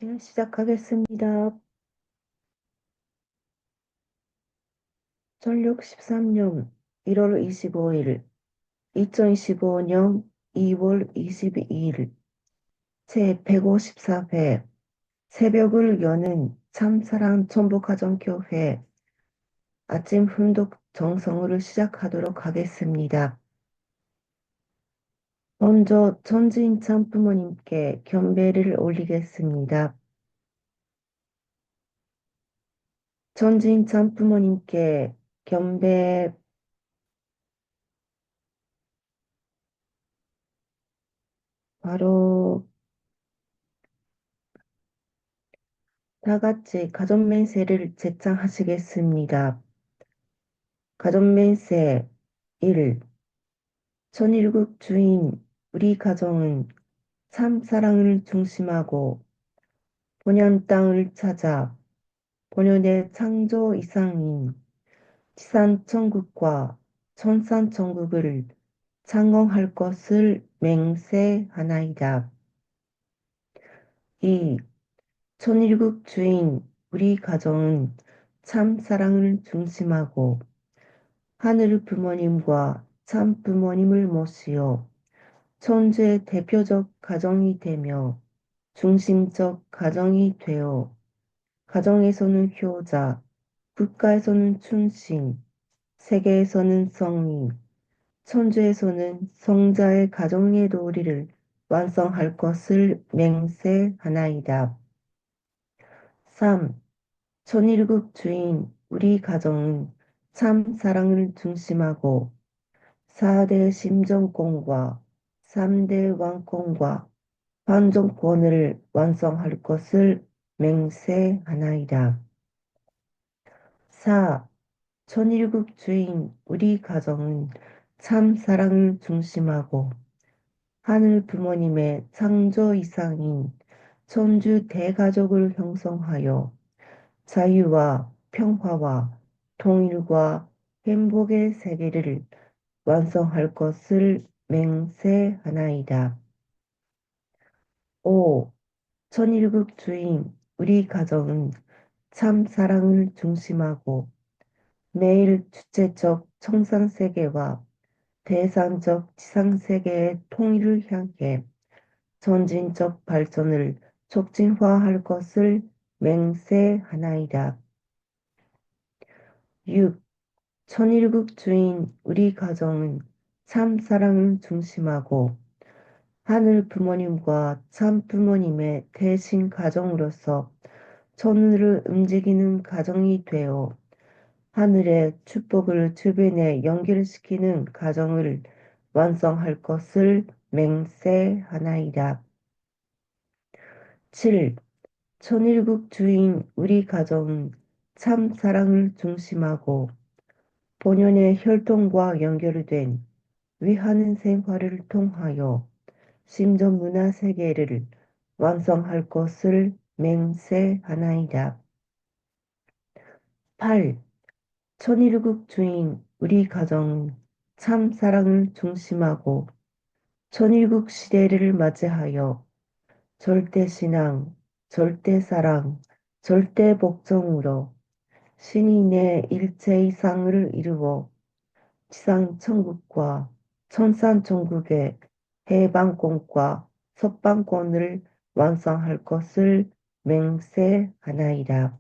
네, 시작하겠습니다. 전력 13년 1월 25일, 2025년 2월 22일, 제154회 새벽을 여는 참사랑 천복가정교회 아침 훈독 정성으로 시작하도록 하겠습니다. 먼저 천지인 참부모님께 경배를 올리겠습니다. 천지인 참부모님께 경배 바로 다 같이 가전맹세를 제창하시겠습니다. 가전맹세 1. 천일국 주인 우리 가정은 참 사랑을 중심하고 본연 땅을 찾아 본연의 창조 이상인 지산천국과 천산천국을 창공할 것을 맹세하나이다. 2. 천일국 주인 우리 가정은 참 사랑을 중심하고 하늘 부모님과 참 부모님을 모시어 천주의 대표적 가정이 되며 중심적 가정이 되어 가정에서는 효자, 국가에서는 충신, 세계에서는 성리, 천주에서는 성자의 가정의 도리를 완성할 것을 맹세하나이다. 3. 천일국 주인 우리 가정은 참 사랑을 중심하고 4대 심정권과 3대 왕권과 판정권을 완성할 것을 맹세하나이다. 4. 천일국 주인 우리 가정은 참 사랑을 중심하고 하늘 부모님의 창조 이상인 천주 대가족을 형성하여 자유와 평화와 통일과 행복의 세계를 완성할 것을 맹세하나이다. 5. 천일국 주인 우리 가정은 참 사랑을 중심하고 매일 주체적 청산세계와 대상적 지상세계의 통일을 향해 전진적 발전을 촉진화할 것을 맹세하나이다. 6. 천일국 주인 우리 가정은 참 사랑을 중심하고 하늘 부모님과 참 부모님의 대신 가정으로서 천우를 움직이는 가정이 되어 하늘의 축복을 주변에 연결시키는 가정을 완성할 것을 맹세하나이다. 7. 천일국 주인 우리 가정은 참 사랑을 중심하고 본연의 혈통과 연결된 위하는 생활을 통하여 심정 문화 세계를 완성할 것을 맹세하나이다. 8. 천일국 주인 우리 가정은 참 사랑을 중심하고 천일국 시대를 맞이하여 절대신앙, 절대사랑, 절대복종으로 신이 내 일체 이상을 이루어 지상천국과 천산천국의 해방권과 석방권을 완성할 것을 맹세하나이다.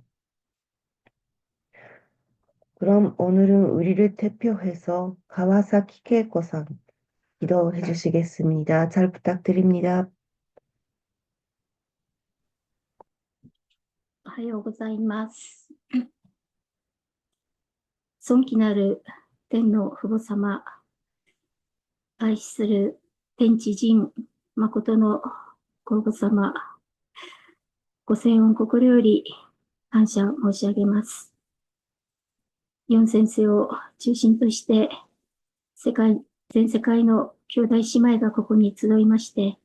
그럼 오늘은 우리를 대표해서 가와사키 케이코상 기도해 주시겠습니다. 잘 부탁드립니다. おはようございます。尊貴なる天の父母様、愛する天地人、誠の皇后様、ご声援心より感謝申し上げます。四先生を中心として、全世界の兄弟姉妹がここに集いまして、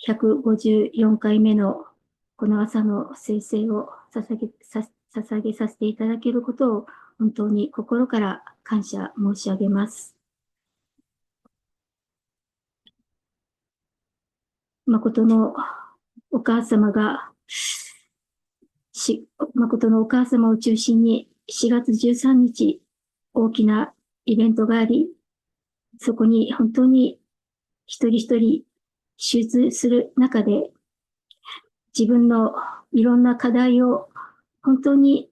154回目のこの朝の聖声を捧げさせていただけることを本当に心から感謝申し上げます。誠のお母様が誠のお母様を中心に4月13日、大きなイベントがあり、そこに本当に一人一人集中する中で、自分のいろんな課題を本当に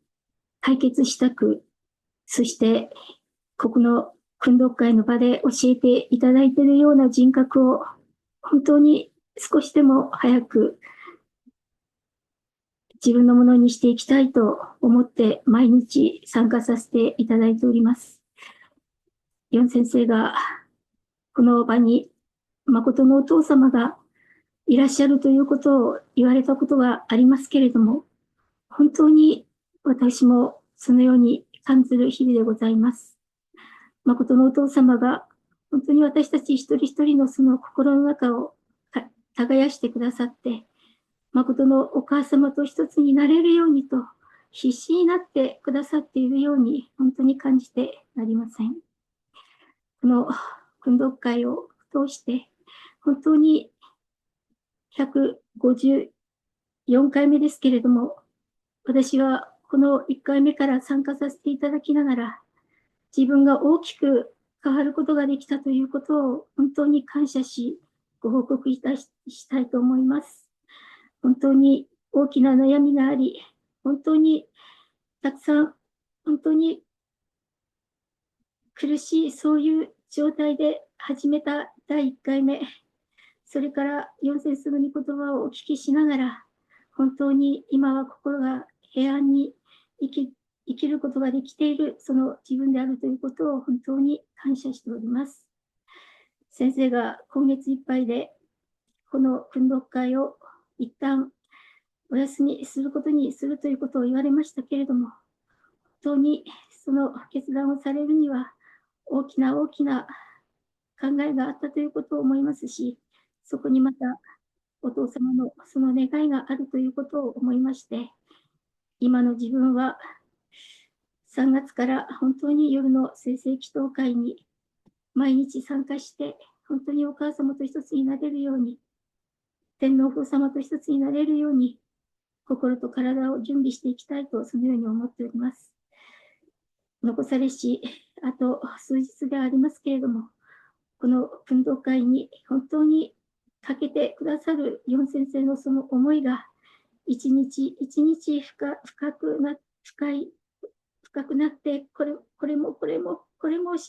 解決したく、そしてここの訓読会の場で教えていただいているような人格を本当に少しでも早く自分のものにしていきたいと思って毎日参加させていただいております。ヨン先生がこの場に誠のお父様がいらっしゃるということを言われたことがありますけれども、本当に私もそのように感じる日々でございます。誠のお父様が本当に私たち一人一人のその心の中を耕してくださって、誠のお母様と一つになれるようにと必死になってくださっているように本当に感じてなりません。この訓読会を通して本当に154回目ですけれども、私はこの1回目から参加させていただきながら、自分が大きく変わることができたということを本当に感謝し、ご報告したいと思います。本当に大きな悩みがあり、本当にたくさん、本当に苦しい、そういう状態で始めた第1回目、それから4節の御言葉をお聞きしながら、本当に今は心が平安に生きることができている、その自分であるということを本当に感謝しております。先生が今月いっぱいで、この訓読会を一旦お休みすることにするということを言われましたけれども、本当にその決断をされるには、大きな大きな考えがあったということを思いますし、そこにまたお父様のその願いがあるということを思いまして、今の自分は3月から本当に夜の清々祈祷会に毎日参加して、本当にお母様と一つになれるように、天皇父様と一つになれるように、心と体を準備していきたいと、そのように思っております。残されし、あと数日ではありますけれども、この訓導会に本当にかけてくださる4先生のその思いが、一日一日深くなって、これも教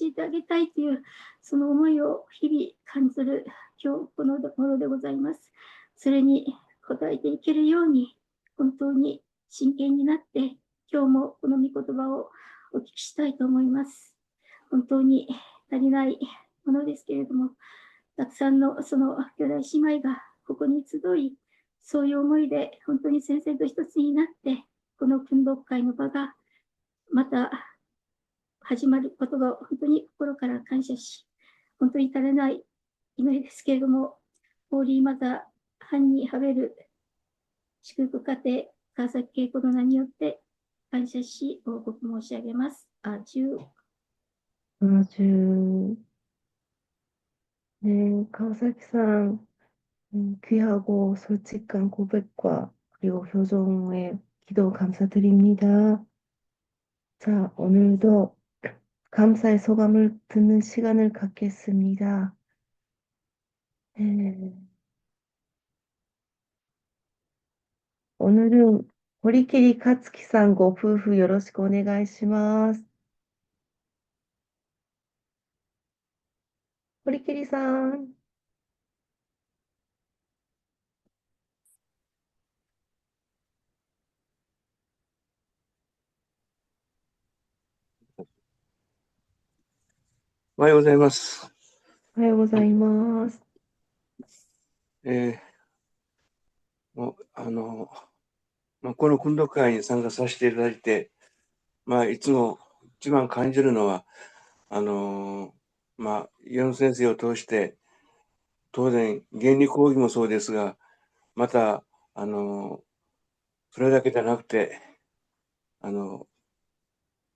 えてあげたいという、その思いを日々感じる今日この頃でございます。それに応えていけるように、本当に真剣になって、今日もこの御言葉をお聞きしたいと思います。本当に足りないものですけれども、たくさんのその兄弟姉妹がここに集い、そういう思いで本当に先生と一つになって、この訓読会の場がまた始まることが本当に心から感謝し、本当に足りない祈りですけれども、ホーリーマザー、ハンニー・ハベル、祝福家庭、川崎恵子の名によって感謝し、報告申し上げます。아주, 네, 강사키상, 귀하고 솔직한 고백과 그리고 효정의 기도 감사드립니다. 자, 오늘도 감사의 소감을 듣는 시간을 갖겠습니다. 네, 오늘은 호리키리 카츠키상 고夫婦 요로시ku 오네가이시마스. 호리키리さん、おはようございます。おはようございます。もうこの訓読会に参加させていただいて、いつも一番感じるのは、イオン先生を通して、当然、原理講義もそうですが、また、それだけじゃなくて、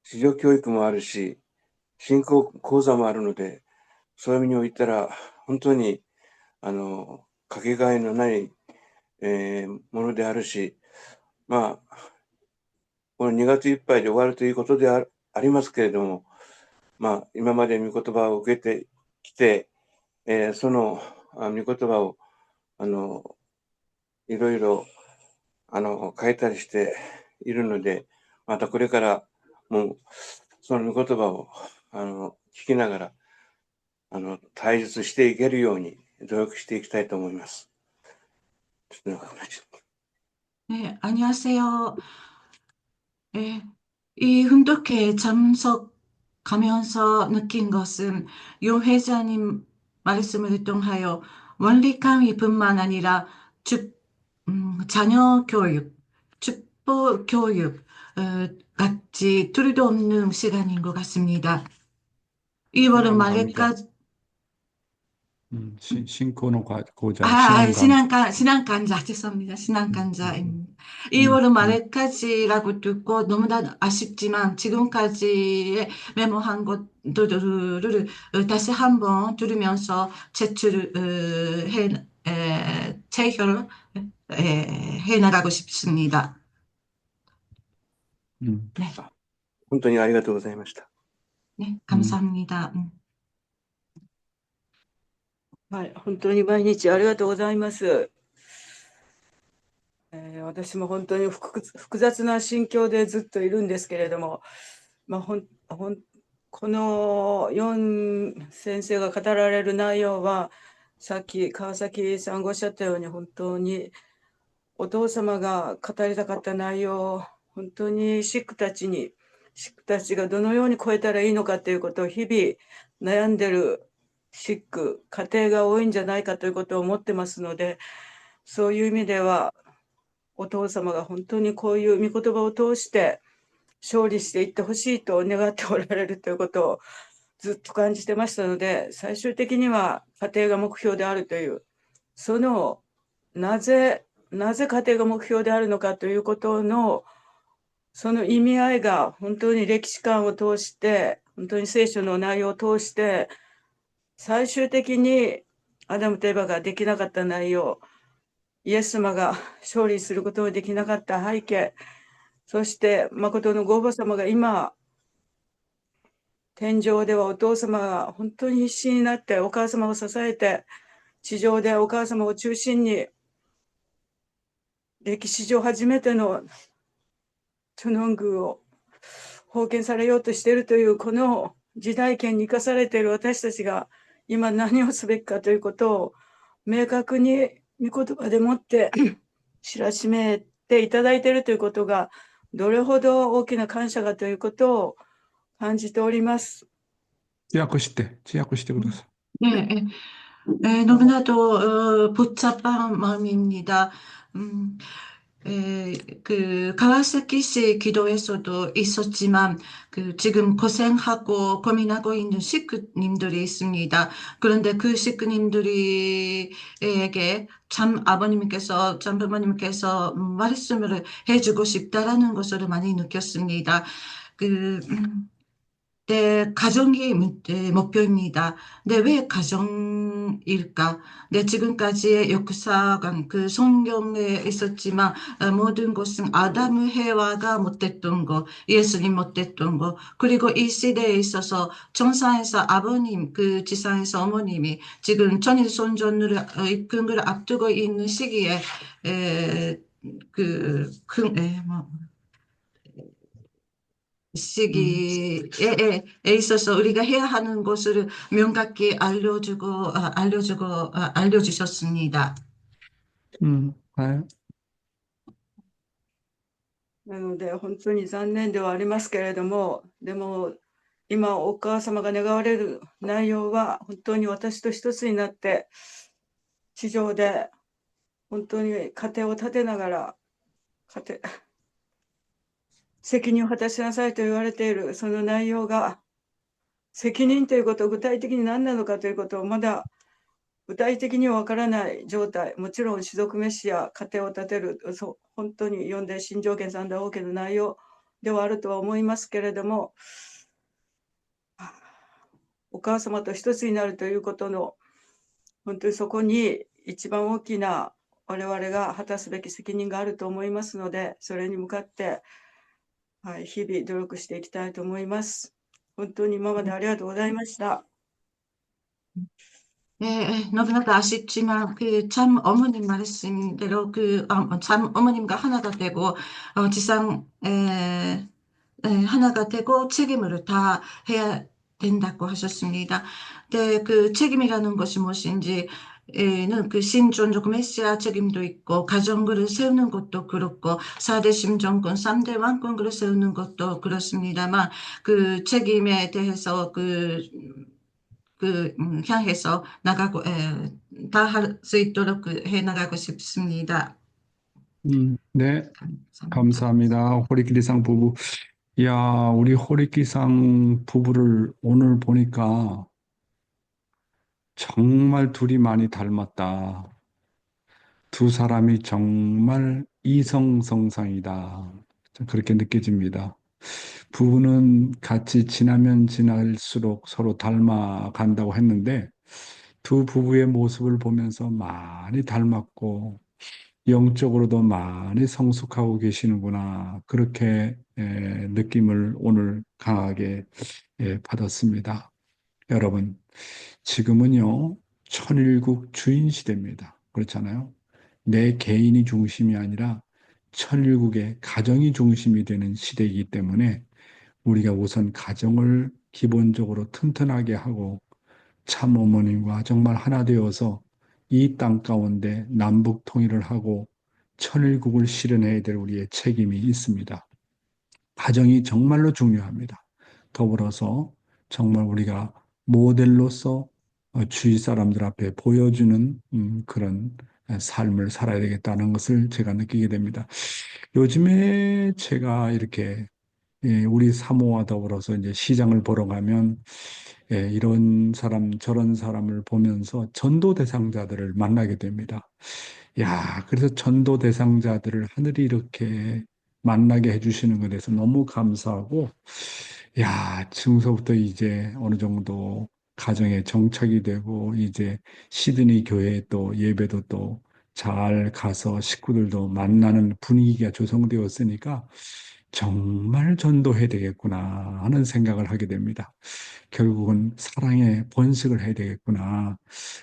市場教育もあるし、信仰講座もあるので、そういう意味においたら、本当に、かけがえのない、ものであるし、この2月いっぱいで終わるということでありますけれども、今まで御言葉を受けてきて、その御言葉をいろいろ変えたりしているので、またこれからもその御言葉を聞きながら対立していけるように努力していきたいと思います。네, 안녕하세요. 네, 이 훈독회에 참석하면서 느낀 것은 요 회장님 말씀을 통하여 원리 강의뿐만 아니라 자녀 교육, 축복 교육 같이 둘도 없는 시간인 것 같습니다. 2월 말까지 신고의 고자, 신앙간자, 죄송합니다. 신앙간자입니다. 2월 말까지라고 듣고 너무나 아쉽지만 지금까지 메모한 것들을 다시 한번 들으면서 체결 해 나가고 싶습니다. 네. 本当にありがとうございました。 네, 감사합니다. はい、本当に毎日ありがとうございます。私も本当に複雑な心境でずっといるんですけれども、この4先生が語られる内容は、さっき川崎さんがおっしゃったように、本当にお父様が語りたかった内容を、本当にシックたちがどのように超えたらいいのかということを日々悩んでるシック、家庭が多いんじゃないかということを思ってますので、そういう意味では、お父様が本当にこういう御言葉を通して勝利していってほしいと願っておられるということをずっと感じてましたので、最終的には家庭が目標であるという、そのなぜ家庭が目標であるのかということの、その意味合いが本当に歴史観を通して、本当に聖書の内容を通して、最終的にアダムとエバができなかった内容、イエス様が勝利することができなかった背景、そして誠のご母様が今、天上ではお父様が本当に必死になってお母様を支えて、地上でお母様を中心に、歴史上初めてのチョノン宮を封建されようとしているというこの時代圏に生かされている私たちが今何をすべきかということを明確に御言葉でもって知らしめていただいているということがどれほど大きな感謝がということを感じております。訳してください。 네, 너무나도 복잡한 마음입니다. 가와사키시 기도에서도 있었지만, 지금 고생하고 고민하고 있는 식구님들이 있습니다. 그런데 그 식구님들에게 참 부모님께서 말씀을 해주고 싶다라는 것을 많이 느꼈습니다. 네, 가정이 목표입니다. 네, 왜 가정일까? 네, 지금까지의 역사관, 성경에 있었지만, 모든 것은 아담, 해와가 못했던 거, 예수님 못했던 거, 그리고 이 시대에 있어서 천상에서 아버님, 지상에서 어머님이 지금 천일 손전을 이끈을 앞두고 있는 시기에, 시기에 있어서 우리가 해야 하는 것을 명확히 알려주셨습니다. はい。なので本当に残念ではありますけれども、でも今お母様が願われる内容は本当に私と一つになって地上で本当に家庭を立てながら責任を果たしなさいと言われているその内容が責任ということを具体的に何なのかということをまだ具体的にはわからない状態、もちろん士族滅死や家庭を立てる、本当に読んで新条件三大王家の内容ではあるとは思いますけれども、お母様と一つになるということの本当にそこに一番大きな我々が果たすべき責任があると思いますので、それに向かってはい、日々努力していきたいと思います。本当に今までありがとうございました。 너무나도 아쉽지만 참 어머님 말씀대로 참 어머님과 하나가 되고 지상 하나가 되고 책임을 다 해야 된다고 하셨습니다. 근데 그 책임이라는 것이 무엇인지 는 그 신존족 메시아 책임도 있고 가정글을 세우는 것도 그렇고 4대 심정권, 3대 왕권글을 세우는 것도 그렇습니다만 그 책임에 대해서 향해서 나가고 다 할 수 있도록 해 나가고 싶습니다. 네, 감사합니다. 호리키리상 부부. 야, 우리 호리키상 부부를 오늘 보니까 정말 둘이 많이 닮았다. 두 사람이 정말 이성성상이다. 그렇게 느껴집니다. 부부는 같이 지나면 지날수록 서로 닮아간다고 했는데 두 부부의 모습을 보면서 많이 닮았고 영적으로도 많이 성숙하고 계시는구나. 그렇게 느낌을 오늘 강하게 받았습니다. 여러분, 지금은요, 천일국 주인 시대입니다. 그렇잖아요. 내 개인이 중심이 아니라 천일국의 가정이 중심이 되는 시대이기 때문에 우리가 우선 가정을 기본적으로 튼튼하게 하고 참 어머님과 정말 하나 되어서 이 땅 가운데 남북 통일을 하고 천일국을 실현해야 될 우리의 책임이 있습니다. 가정이 정말로 중요합니다. 더불어서 정말 우리가 모델로서 주위 사람들 앞에 보여주는 그런 삶을 살아야 되겠다는 것을 제가 느끼게 됩니다. 요즘에 제가 이렇게 우리 사모와 더불어서 이제 시장을 보러 가면 이런 사람 저런 사람을 보면서 전도 대상자들을 만나게 됩니다. 야, 그래서 전도 대상자들을 하늘이 이렇게 만나게 해주시는 것에 대해서 너무 감사하고, 야, 지금서부터 이제 어느 정도 가정에 정착이 되고, 이제 시드니 교회에 또 예배도 또 잘 가서 식구들도 만나는 분위기가 조성되었으니까 정말 전도해야 되겠구나 하는 생각을 하게 됩니다. 결국은 사랑의 번식을 해야 되겠구나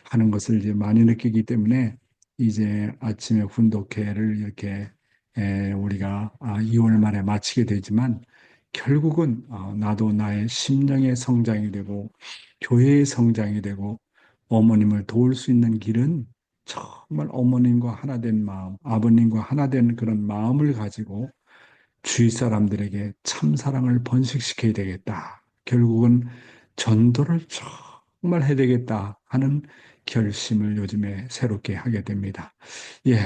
하는 것을 이제 많이 느끼기 때문에 이제 아침에 훈독회를 이렇게 우리가 2월 말에 마치게 되지만 결국은 나도 나의 심령의 성장이 되고 교회의 성장이 되고 어머님을 도울 수 있는 길은 정말 어머님과 하나 된 마음, 아버님과 하나 된 그런 마음을 가지고 주위 사람들에게 참 사랑을 번식시켜야 되겠다. 결국은 전도를 정말 해야 되겠다 하는 결심을 요즘에 새롭게 하게 됩니다. 예,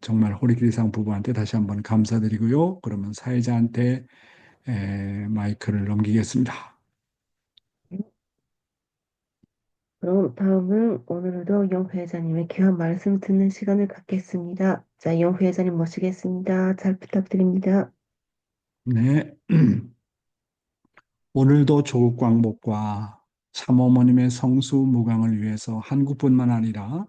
정말 호리키리상 부부한테 다시 한번 감사드리고요. 그러면 사회자한테 마이크를 넘기겠습니다. 그럼 다음은 오늘도 영 회장님의 귀한 말씀 듣는 시간을 갖겠습니다. 자, 영 회장님 모시겠습니다. 잘 부탁드립니다. 네. 오늘도 조국 광복과 참어머님의 성수무강을 위해서 한국뿐만 아니라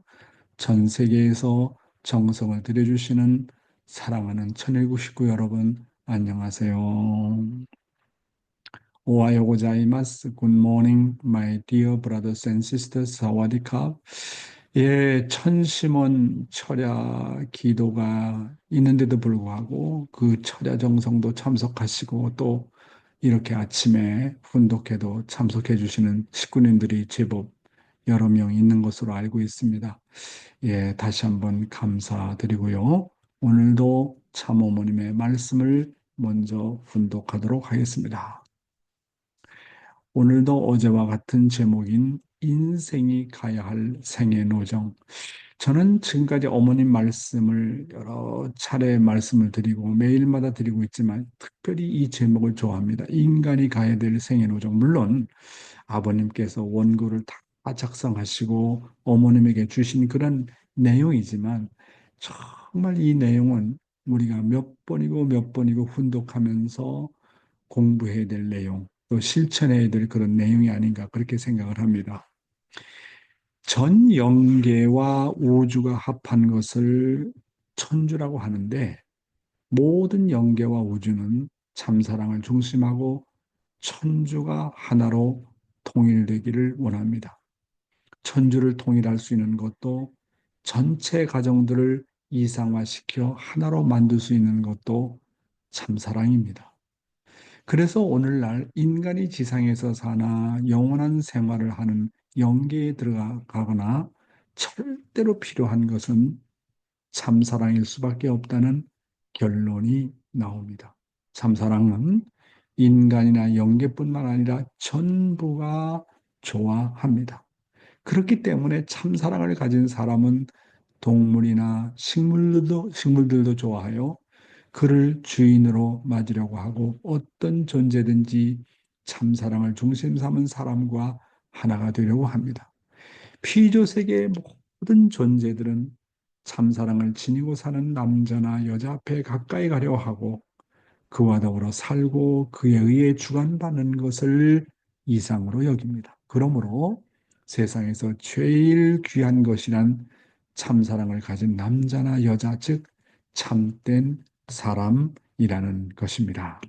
전 세계에서 정성을 들여주시는 사랑하는 천일국 식구 여러분, 안녕하세요. 오하요 고자이마스. Good morning, my dear brothers and sisters. 사와디캅. 예, 천심원 철야 기도가 있는데도 불구하고 그 철야 정성도 참석하시고 또 이렇게 아침에 훈독회도 참석해 주시는 식구님들이 제법 여러 명 있는 것으로 알고 있습니다. 예, 다시 한번 감사드리고요. 오늘도 참어머님의 말씀을 먼저 훈독하도록 하겠습니다. 오늘도 어제와 같은 제목인 인생이 가야 할 생애 노정. 저는 지금까지 어머님 말씀을 여러 차례 말씀을 드리고 매일마다 드리고 있지만 특별히 이 제목을 좋아합니다. 인간이 가야 될 생애 노정. 물론 아버님께서 원고를 다 작성하시고 어머님에게 주신 그런 내용이지만 정말 이 내용은 우리가 몇 번이고 몇 번이고 훈독하면서 공부해야 될 내용, 또 실천해야 될 그런 내용이 아닌가 그렇게 생각을 합니다. 전 영계와 우주가 합한 것을 천주라고 하는데 모든 영계와 우주는 참사랑을 중심하고 천주가 하나로 통일되기를 원합니다. 천주를 통일할 수 있는 것도 전체 가정들을 이상화시켜 하나로 만들 수 있는 것도 참사랑입니다. 그래서 오늘날 인간이 지상에서 사나 영원한 생활을 하는 영계에 들어가거나 절대로 필요한 것은 참사랑일 수밖에 없다는 결론이 나옵니다. 참사랑은 인간이나 영계뿐만 아니라 전부가 좋아합니다. 그렇기 때문에 참사랑을 가진 사람은 동물이나 식물들도 좋아하여 그를 주인으로 맞으려고 하고 어떤 존재든지 참사랑을 중심 삼은 사람과 하나가 되려고 합니다. 피조 세계의 모든 존재들은 참사랑을 지니고 사는 남자나 여자 앞에 가까이 가려 하고 그와 더불어 살고 그에 의해 주관받는 것을 이상으로 여깁니다. 그러므로 세상에서 제일 귀한 것이란 참사랑을 가진 남자나 여자, 즉 참된 사람이라는 것입니다.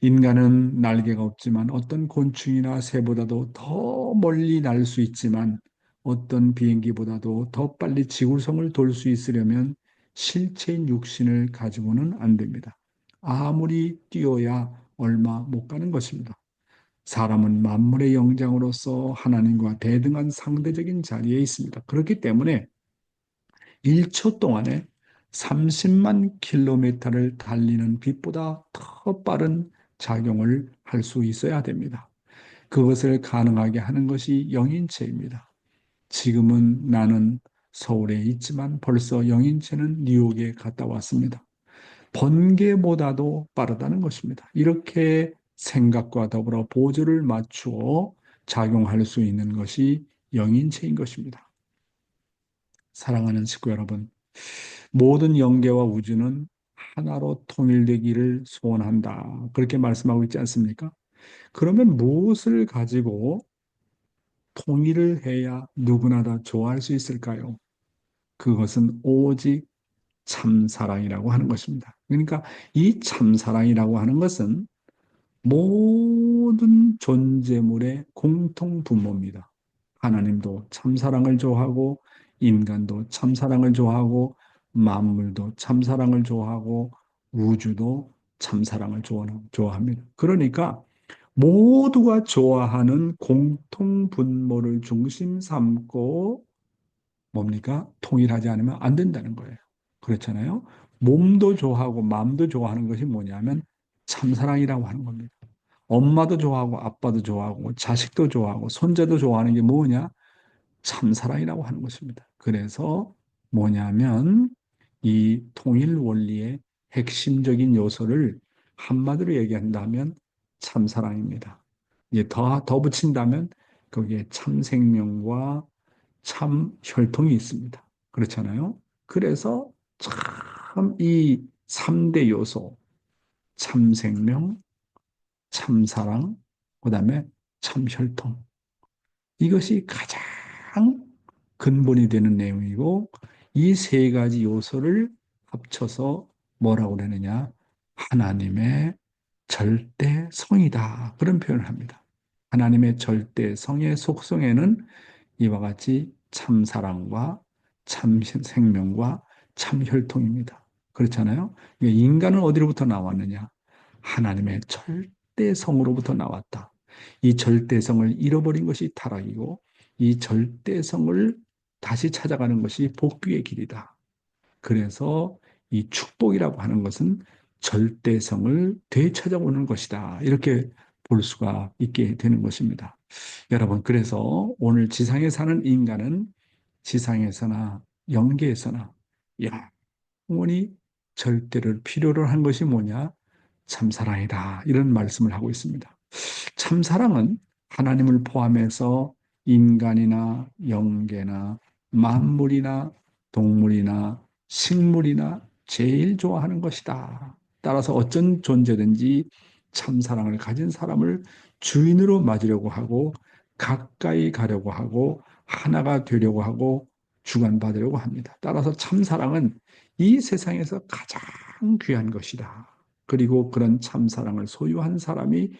인간은 날개가 없지만 어떤 곤충이나 새보다도 더 멀리 날 수 있지만 어떤 비행기보다도 더 빨리 지구성을 돌 수 있으려면 실체인 육신을 가지고는 안 됩니다. 아무리 뛰어야 얼마 못 가는 것입니다. 사람은 만물의 영장으로서 하나님과 대등한 상대적인 자리에 있습니다. 그렇기 때문에 1초 동안에 30만 킬로미터를 달리는 빛보다 더 빠른 작용을 할 수 있어야 됩니다. 그것을 가능하게 하는 것이 영인체입니다. 지금은 나는 서울에 있지만 벌써 영인체는 뉴욕에 갔다 왔습니다. 번개보다도 빠르다는 것입니다. 이렇게 생각과 더불어 보조를 맞추어 작용할 수 있는 것이 영인체인 것입니다. 사랑하는 식구 여러분, 모든 영계와 우주는 하나로 통일되기를 소원한다. 그렇게 말씀하고 있지 않습니까? 그러면 무엇을 가지고 통일을 해야 누구나 다 좋아할 수 있을까요? 그것은 오직 참사랑이라고 하는 것입니다. 그러니까 이 참사랑이라고 하는 것은 모든 존재물의 공통 분모입니다. 하나님도 참사랑을 좋아하고 인간도 참사랑을 좋아하고 만물도 참사랑을 좋아하고 우주도 참사랑을 좋아합니다. 그러니까 모두가 좋아하는 공통 분모를 중심 삼고 뭡니까? 통일하지 않으면 안 된다는 거예요. 그렇잖아요. 몸도 좋아하고 마음도 좋아하는 것이 뭐냐면 참사랑이라고 하는 겁니다. 엄마도 좋아하고 아빠도 좋아하고 자식도 좋아하고 손자도 좋아하는 게 뭐냐? 참사랑이라고 하는 것입니다. 그래서 뭐냐면 이 통일 원리의 핵심적인 요소를 한마디로 얘기한다면 참사랑입니다. 이제 더 붙인다면 거기에 참생명과 참 혈통이 있습니다. 그렇잖아요. 그래서 참 이 3대 요소, 참생명, 참사랑, 그 다음에 참혈통. 이것이 가장 근본이 되는 내용이고 이 세 가지 요소를 합쳐서 뭐라고 그러느냐? 하나님의 절대성이다. 그런 표현을 합니다. 하나님의 절대성의 속성에는 이와 같이 참사랑과 참생명과 참혈통입니다. 그렇잖아요? 인간은 어디로부터 나왔느냐? 하나님의 절대성으로부터 나왔다. 이 절대성을 잃어버린 것이 타락이고 이 절대성을 다시 찾아가는 것이 복귀의 길이다. 그래서 이 축복이라고 하는 것은 절대성을 되찾아오는 것이다. 이렇게 볼 수가 있게 되는 것입니다. 여러분, 그래서 오늘 지상에 사는 인간은 지상에서나 영계에서나 영원히 절대를 필요로 한 것이 뭐냐? 참사랑이다. 이런 말씀을 하고 있습니다. 참사랑은 하나님을 포함해서 인간이나 영계나 만물이나 동물이나 식물이나 제일 좋아하는 것이다. 따라서 어떤 존재든지 참사랑을 가진 사람을 주인으로 맞으려고 하고 가까이 가려고 하고 하나가 되려고 하고 주관받으려고 합니다. 따라서 참사랑은 이 세상에서 가장 귀한 것이다. 그리고 그런 참사랑을 소유한 사람이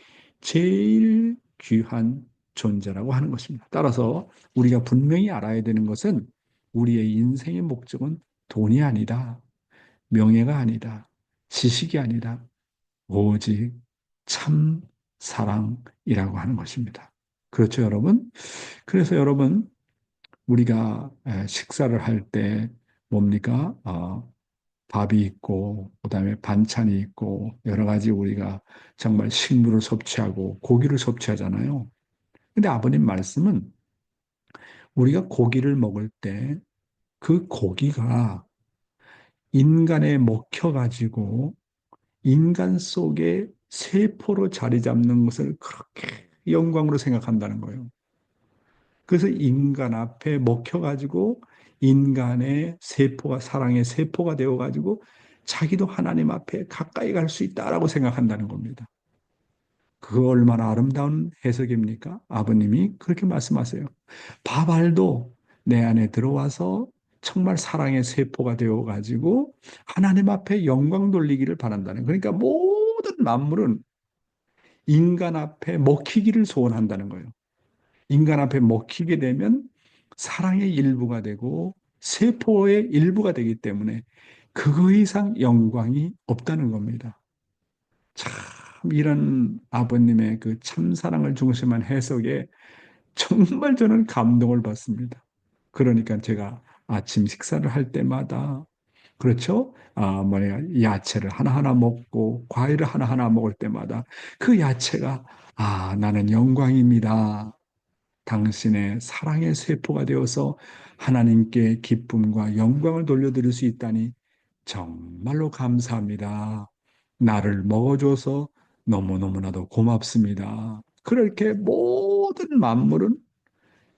제일 귀한 존재라고 하는 것입니다. 따라서 우리가 분명히 알아야 되는 것은 우리의 인생의 목적은 돈이 아니다. 명예가 아니다. 지식이 아니다. 오직 참 사랑이라고 하는 것입니다. 그렇죠, 여러분? 그래서 여러분, 우리가 식사를 할 때 뭡니까? 밥이 있고, 그다음에 반찬이 있고, 여러 가지 우리가 정말 식물을 섭취하고 고기를 섭취하잖아요. 근데 아버님 말씀은 우리가 고기를 먹을 때 그 고기가 인간에 먹혀가지고 인간 속에 세포로 자리 잡는 것을 그렇게 영광으로 생각한다는 거예요. 그래서 인간 앞에 먹혀가지고 인간의 세포가 사랑의 세포가 되어가지고 자기도 하나님 앞에 가까이 갈 수 있다라고 생각한다는 겁니다. 그 얼마나 아름다운 해석입니까? 아버님이 그렇게 말씀하세요. 밥알도 내 안에 들어와서 정말 사랑의 세포가 되어가지고 하나님 앞에 영광 돌리기를 바란다는 거예요. 그러니까 모든 만물은 인간 앞에 먹히기를 소원한다는 거예요. 인간 앞에 먹히게 되면 사랑의 일부가 되고 세포의 일부가 되기 때문에 그거 이상 영광이 없다는 겁니다. 참 이런 아버님의 그 참사랑을 중심한 해석에 정말 저는 감동을 받습니다. 그러니까 제가 아침 식사를 할 때마다 그렇죠? 야채를 하나하나 먹고 과일을 하나하나 먹을 때마다 그 야채가 나는 영광입니다. 당신의 사랑의 세포가 되어서 하나님께 기쁨과 영광을 돌려드릴 수 있다니 정말로 감사합니다. 나를 먹어줘서 너무너무나도 고맙습니다. 그렇게 모든 만물은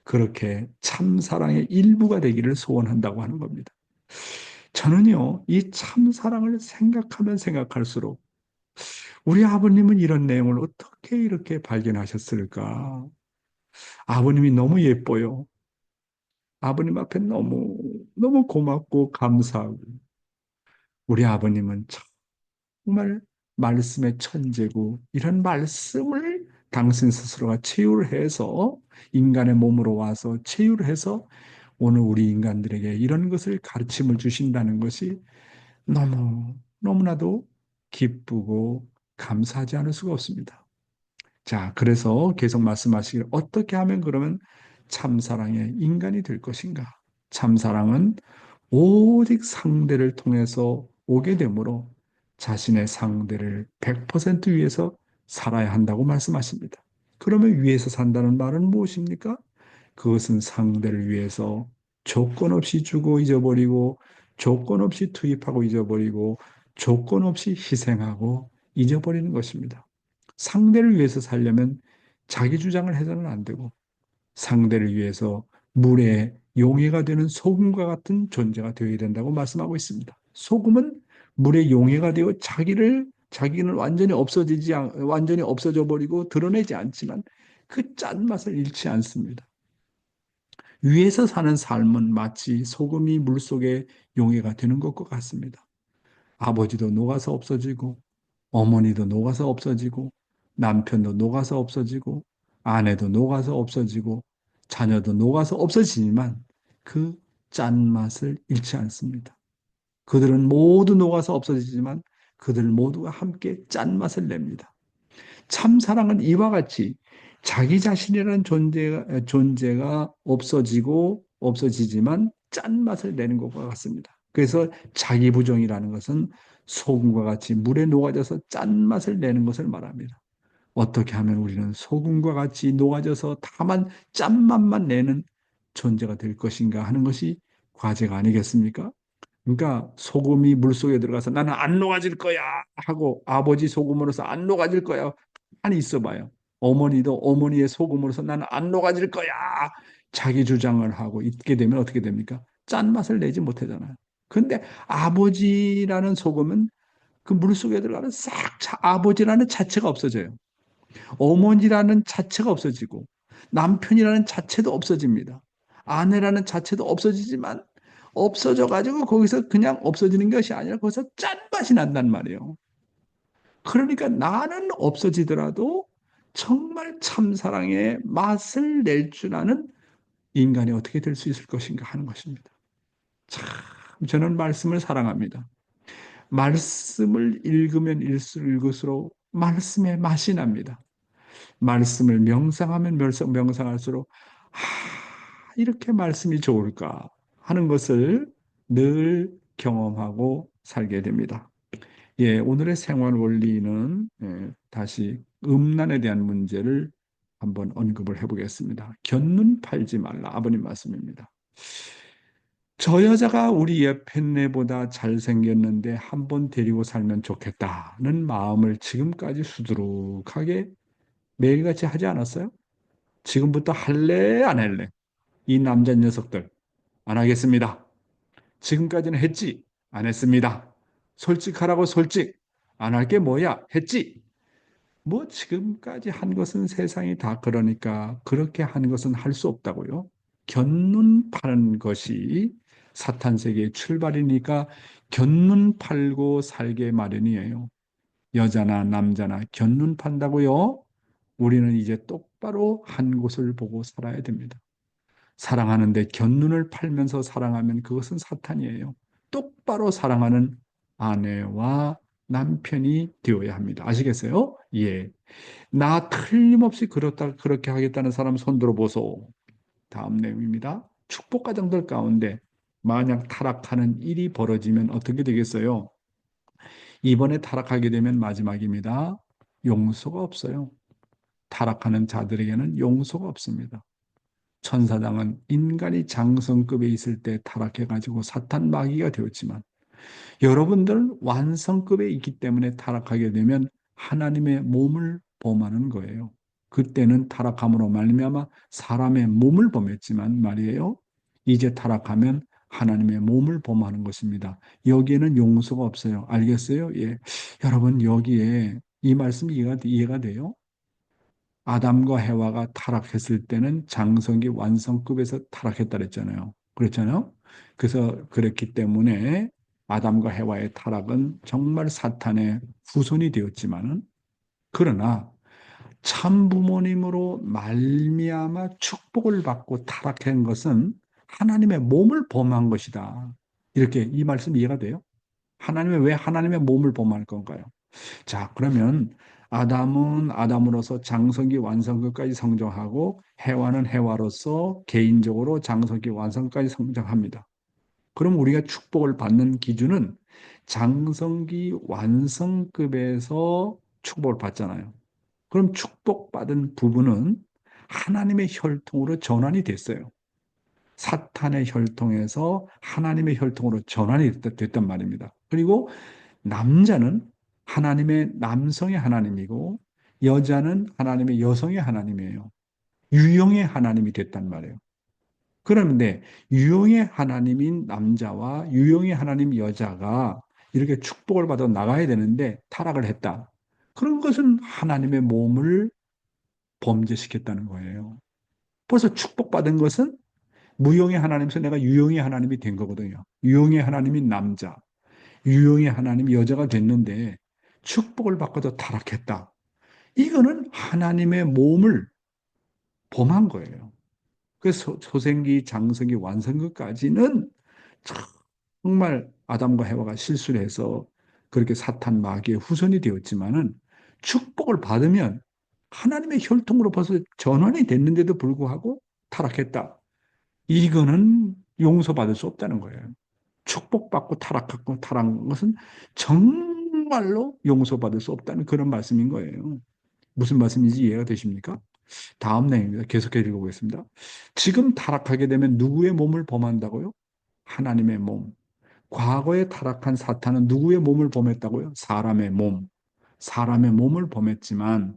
그렇게 참사랑의 일부가 되기를 소원한다고 하는 겁니다. 저는요, 이 참사랑을 생각하면 생각할수록 우리 아버님은 이런 내용을 어떻게 이렇게 발견하셨을까? 아버님이 너무 예뻐요. 아버님 앞에 너무, 너무 고맙고 감사하고. 우리 아버님은 정말 말씀의 천재고, 이런 말씀을 당신 스스로가 체유를 해서 인간의 몸으로 와서 체유를 해서 오늘 우리 인간들에게 이런 것을 가르침을 주신다는 것이 너무, 너무나도 기쁘고 감사하지 않을 수가 없습니다. 자, 그래서 계속 말씀하시길 어떻게 하면 그러면 참사랑의 인간이 될 것인가? 참사랑은 오직 상대를 통해서 오게 되므로 자신의 상대를 100% 위해서 살아야 한다고 말씀하십니다. 그러면 위해서 산다는 말은 무엇입니까? 그것은 상대를 위해서 조건 없이 주고 잊어버리고 조건 없이 투입하고 잊어버리고 조건 없이 희생하고 잊어버리는 것입니다. 상대를 위해서 살려면 자기 주장을 해서는 안 되고 상대를 위해서 물의 용해가 되는 소금과 같은 존재가 되어야 된다고 말씀하고 있습니다. 소금은 물의 용해가 되어 자기는 완전히 없어져 버리고 드러내지 않지만 그 짠맛을 잃지 않습니다. 위에서 사는 삶은 마치 소금이 물속에 용해가 되는 것과 같습니다. 아버지도 녹아서 없어지고 어머니도 녹아서 없어지고 남편도 녹아서 없어지고 아내도 녹아서 없어지고 자녀도 녹아서 없어지지만 그 짠맛을 잃지 않습니다. 그들은 모두 녹아서 없어지지만 그들 모두가 함께 짠맛을 냅니다. 참 사랑은 이와 같이 자기 자신이라는 존재가 없어지지만 짠맛을 내는 것과 같습니다. 그래서 자기 부정이라는 것은 소금과 같이 물에 녹아져서 짠맛을 내는 것을 말합니다. 어떻게 하면 우리는 소금과 같이 녹아져서 다만 짠맛만 내는 존재가 될 것인가 하는 것이 과제가 아니겠습니까? 그러니까 소금이 물속에 들어가서 나는 안 녹아질 거야 하고 아버지 소금으로서 안 녹아질 거야. 가만히 있어봐요. 어머니도 어머니의 소금으로서 나는 안 녹아질 거야. 자기 주장을 하고 있게 되면 어떻게 됩니까? 짠맛을 내지 못하잖아요. 근데 아버지라는 소금은 그 물속에 들어가면 아버지라는 자체가 없어져요. 어머니라는 자체가 없어지고 남편이라는 자체도 없어집니다. 아내라는 자체도 없어지지만 없어져 가지고 거기서 그냥 없어지는 것이 아니라 거기서 짠맛이 난단 말이에요. 그러니까 나는 없어지더라도 정말 참사랑의 맛을 낼 줄 아는 인간이 어떻게 될 수 있을 것인가 하는 것입니다. 참, 저는 말씀을 사랑합니다. 말씀을 읽으면 읽을수록 말씀의 맛이 납니다. 말씀을 명상하면 명상할수록 이렇게 말씀이 좋을까 하는 것을 늘 경험하고 살게 됩니다. 예, 오늘의 생활 원리는 다시 음란에 대한 문제를 한번 언급을 해보겠습니다. 곁눈 팔지 말라. 아버님 말씀입니다. 저 여자가 우리 예편네보다 잘생겼는데 한번 데리고 살면 좋겠다는 마음을 지금까지 수두룩하게 매일같이 하지 않았어요? 지금부터 할래, 안 할래? 이 남자 녀석들 안 하겠습니다. 지금까지는 했지, 안 했습니다. 솔직하라고 솔직, 안 할 게 뭐야? 했지. 뭐 지금까지 한 것은 세상이 다 그러니까 그렇게 한 것은 할 수 없다고요. 곁눈 파는 것이 사탄 세계의 출발이니까 곁눈 팔고 살게 마련이에요. 여자나 남자나 곁눈 판다고요. 우리는 이제 똑바로 한 곳을 보고 살아야 됩니다. 사랑하는데 곁눈을 팔면서 사랑하면 그것은 사탄이에요. 똑바로 사랑하는 아내와 남편이 되어야 합니다. 아시겠어요? 예. 나 틀림없이 그렇게 하겠다는 사람 손 들어보소. 다음 내용입니다. 축복 가정들 가운데 만약 타락하는 일이 벌어지면 어떻게 되겠어요? 이번에 타락하게 되면 마지막입니다. 용서가 없어요. 타락하는 자들에게는 용서가 없습니다. 천사장은 인간이 장성급에 있을 때 타락해가지고 사탄 마귀가 되었지만 여러분들은 완성급에 있기 때문에 타락하게 되면 하나님의 몸을 범하는 거예요. 그때는 타락함으로 말미암아 사람의 몸을 범했지만 말이에요. 이제 타락하면 하나님의 몸을 범하는 것입니다. 여기에는 용서가 없어요. 알겠어요? 예. 여러분 여기에 이 말씀이 이해가 돼요? 아담과 해와가 타락했을 때는 장성기 완성급에서 타락했다 그랬잖아요. 그렇잖아요. 그래서 그랬기 때문에 아담과 해와의 타락은 정말 사탄의 후손이 되었지만은 그러나 참 부모님으로 말미암아 축복을 받고 타락한 것은 하나님의 몸을 범한 것이다. 이렇게 이 말씀 이해가 돼요? 왜 하나님의 몸을 범할 건가요? 자, 그러면 아담은 아담으로서 장성기 완성까지 성장하고 해와는 해와로서 개인적으로 장성기 완성까지 성장합니다. 그럼 우리가 축복을 받는 기준은 장성기 완성급에서 축복을 받잖아요. 그럼 축복받은 부분은 하나님의 혈통으로 전환이 됐어요. 사탄의 혈통에서 하나님의 혈통으로 전환이 됐단 말입니다. 그리고 남자는 하나님의 남성의 하나님이고 여자는 하나님의 여성의 하나님이에요. 유형의 하나님이 됐단 말이에요. 그런데 유형의 하나님인 남자와 유형의 하나님 여자가 이렇게 축복을 받아 나가야 되는데 타락을 했다. 그런 것은 하나님의 몸을 범죄시켰다는 거예요. 벌써 축복받은 것은 무형의 하나님에서 내가 유형의 하나님이 된 거거든요. 유형의 하나님인 남자, 유형의 하나님 여자가 됐는데 축복을 받고도 타락했다. 이거는 하나님의 몸을 범한 거예요. 그래서 소생기, 장성기, 완성기까지는 정말 아담과 해와가 실수를 해서 그렇게 사탄 마귀의 후손이 되었지만은 축복을 받으면 하나님의 혈통으로 벌써 전환이 됐는데도 불구하고 타락했다. 이거는 용서받을 수 없다는 거예요. 축복받고 타락하고 타락한 것은 정말로 용서받을 수 없다는 그런 말씀인 거예요. 무슨 말씀인지 이해가 되십니까? 다음 내용입니다. 계속해 읽어보겠습니다. 지금 타락하게 되면 누구의 몸을 범한다고요? 하나님의 몸. 과거에 타락한 사탄은 누구의 몸을 범했다고요? 사람의 몸. 사람의 몸을 범했지만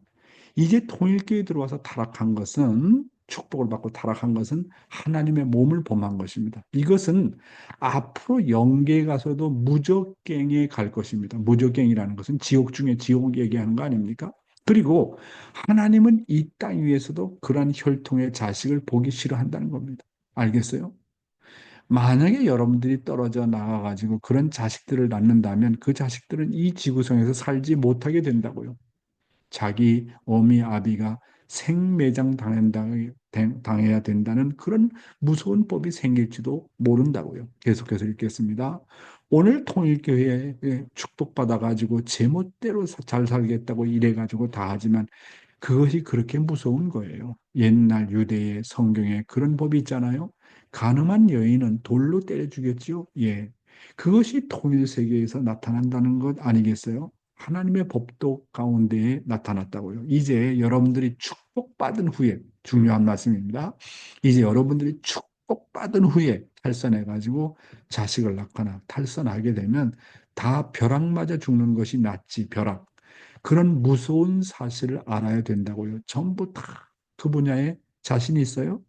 이제 통일교에 들어와서 타락한 것은 축복을 받고 타락한 것은 하나님의 몸을 범한 것입니다. 이것은 앞으로 영계에 가서도 무적갱에 갈 것입니다. 무적갱이라는 것은 지옥 중에 지옥 얘기하는 거 아닙니까? 그리고 하나님은 이 땅 위에서도 그러한 혈통의 자식을 보기 싫어한다는 겁니다. 알겠어요? 만약에 여러분들이 떨어져 나가가지고 그런 자식들을 낳는다면 그 자식들은 이 지구상에서 살지 못하게 된다고요. 자기 어미 아비가 생매장 당해야 된다는 그런 무서운 법이 생길지도 모른다고요. 계속해서 읽겠습니다. 오늘 통일교회에 축복받아가지고 제멋대로 잘 살겠다고 이래가지고 다 하지만 그것이 그렇게 무서운 거예요. 옛날 유대의 성경에 그런 법이 있잖아요. 가늠한 여인은 돌로 때려 죽였지요. 예. 그것이 통일 세계에서 나타난다는 것 아니겠어요? 하나님의 법도 가운데에 나타났다고요. 이제 여러분들이 축복받은 후에, 중요한 말씀입니다. 이제 여러분들이 축복받은 후에 탈선해가지고 자식을 낳거나 탈선하게 되면 다 벼락 맞아 죽는 것이 낫지, 벼락. 그런 무서운 사실을 알아야 된다고요. 전부 다 그 분야에 자신이 있어요.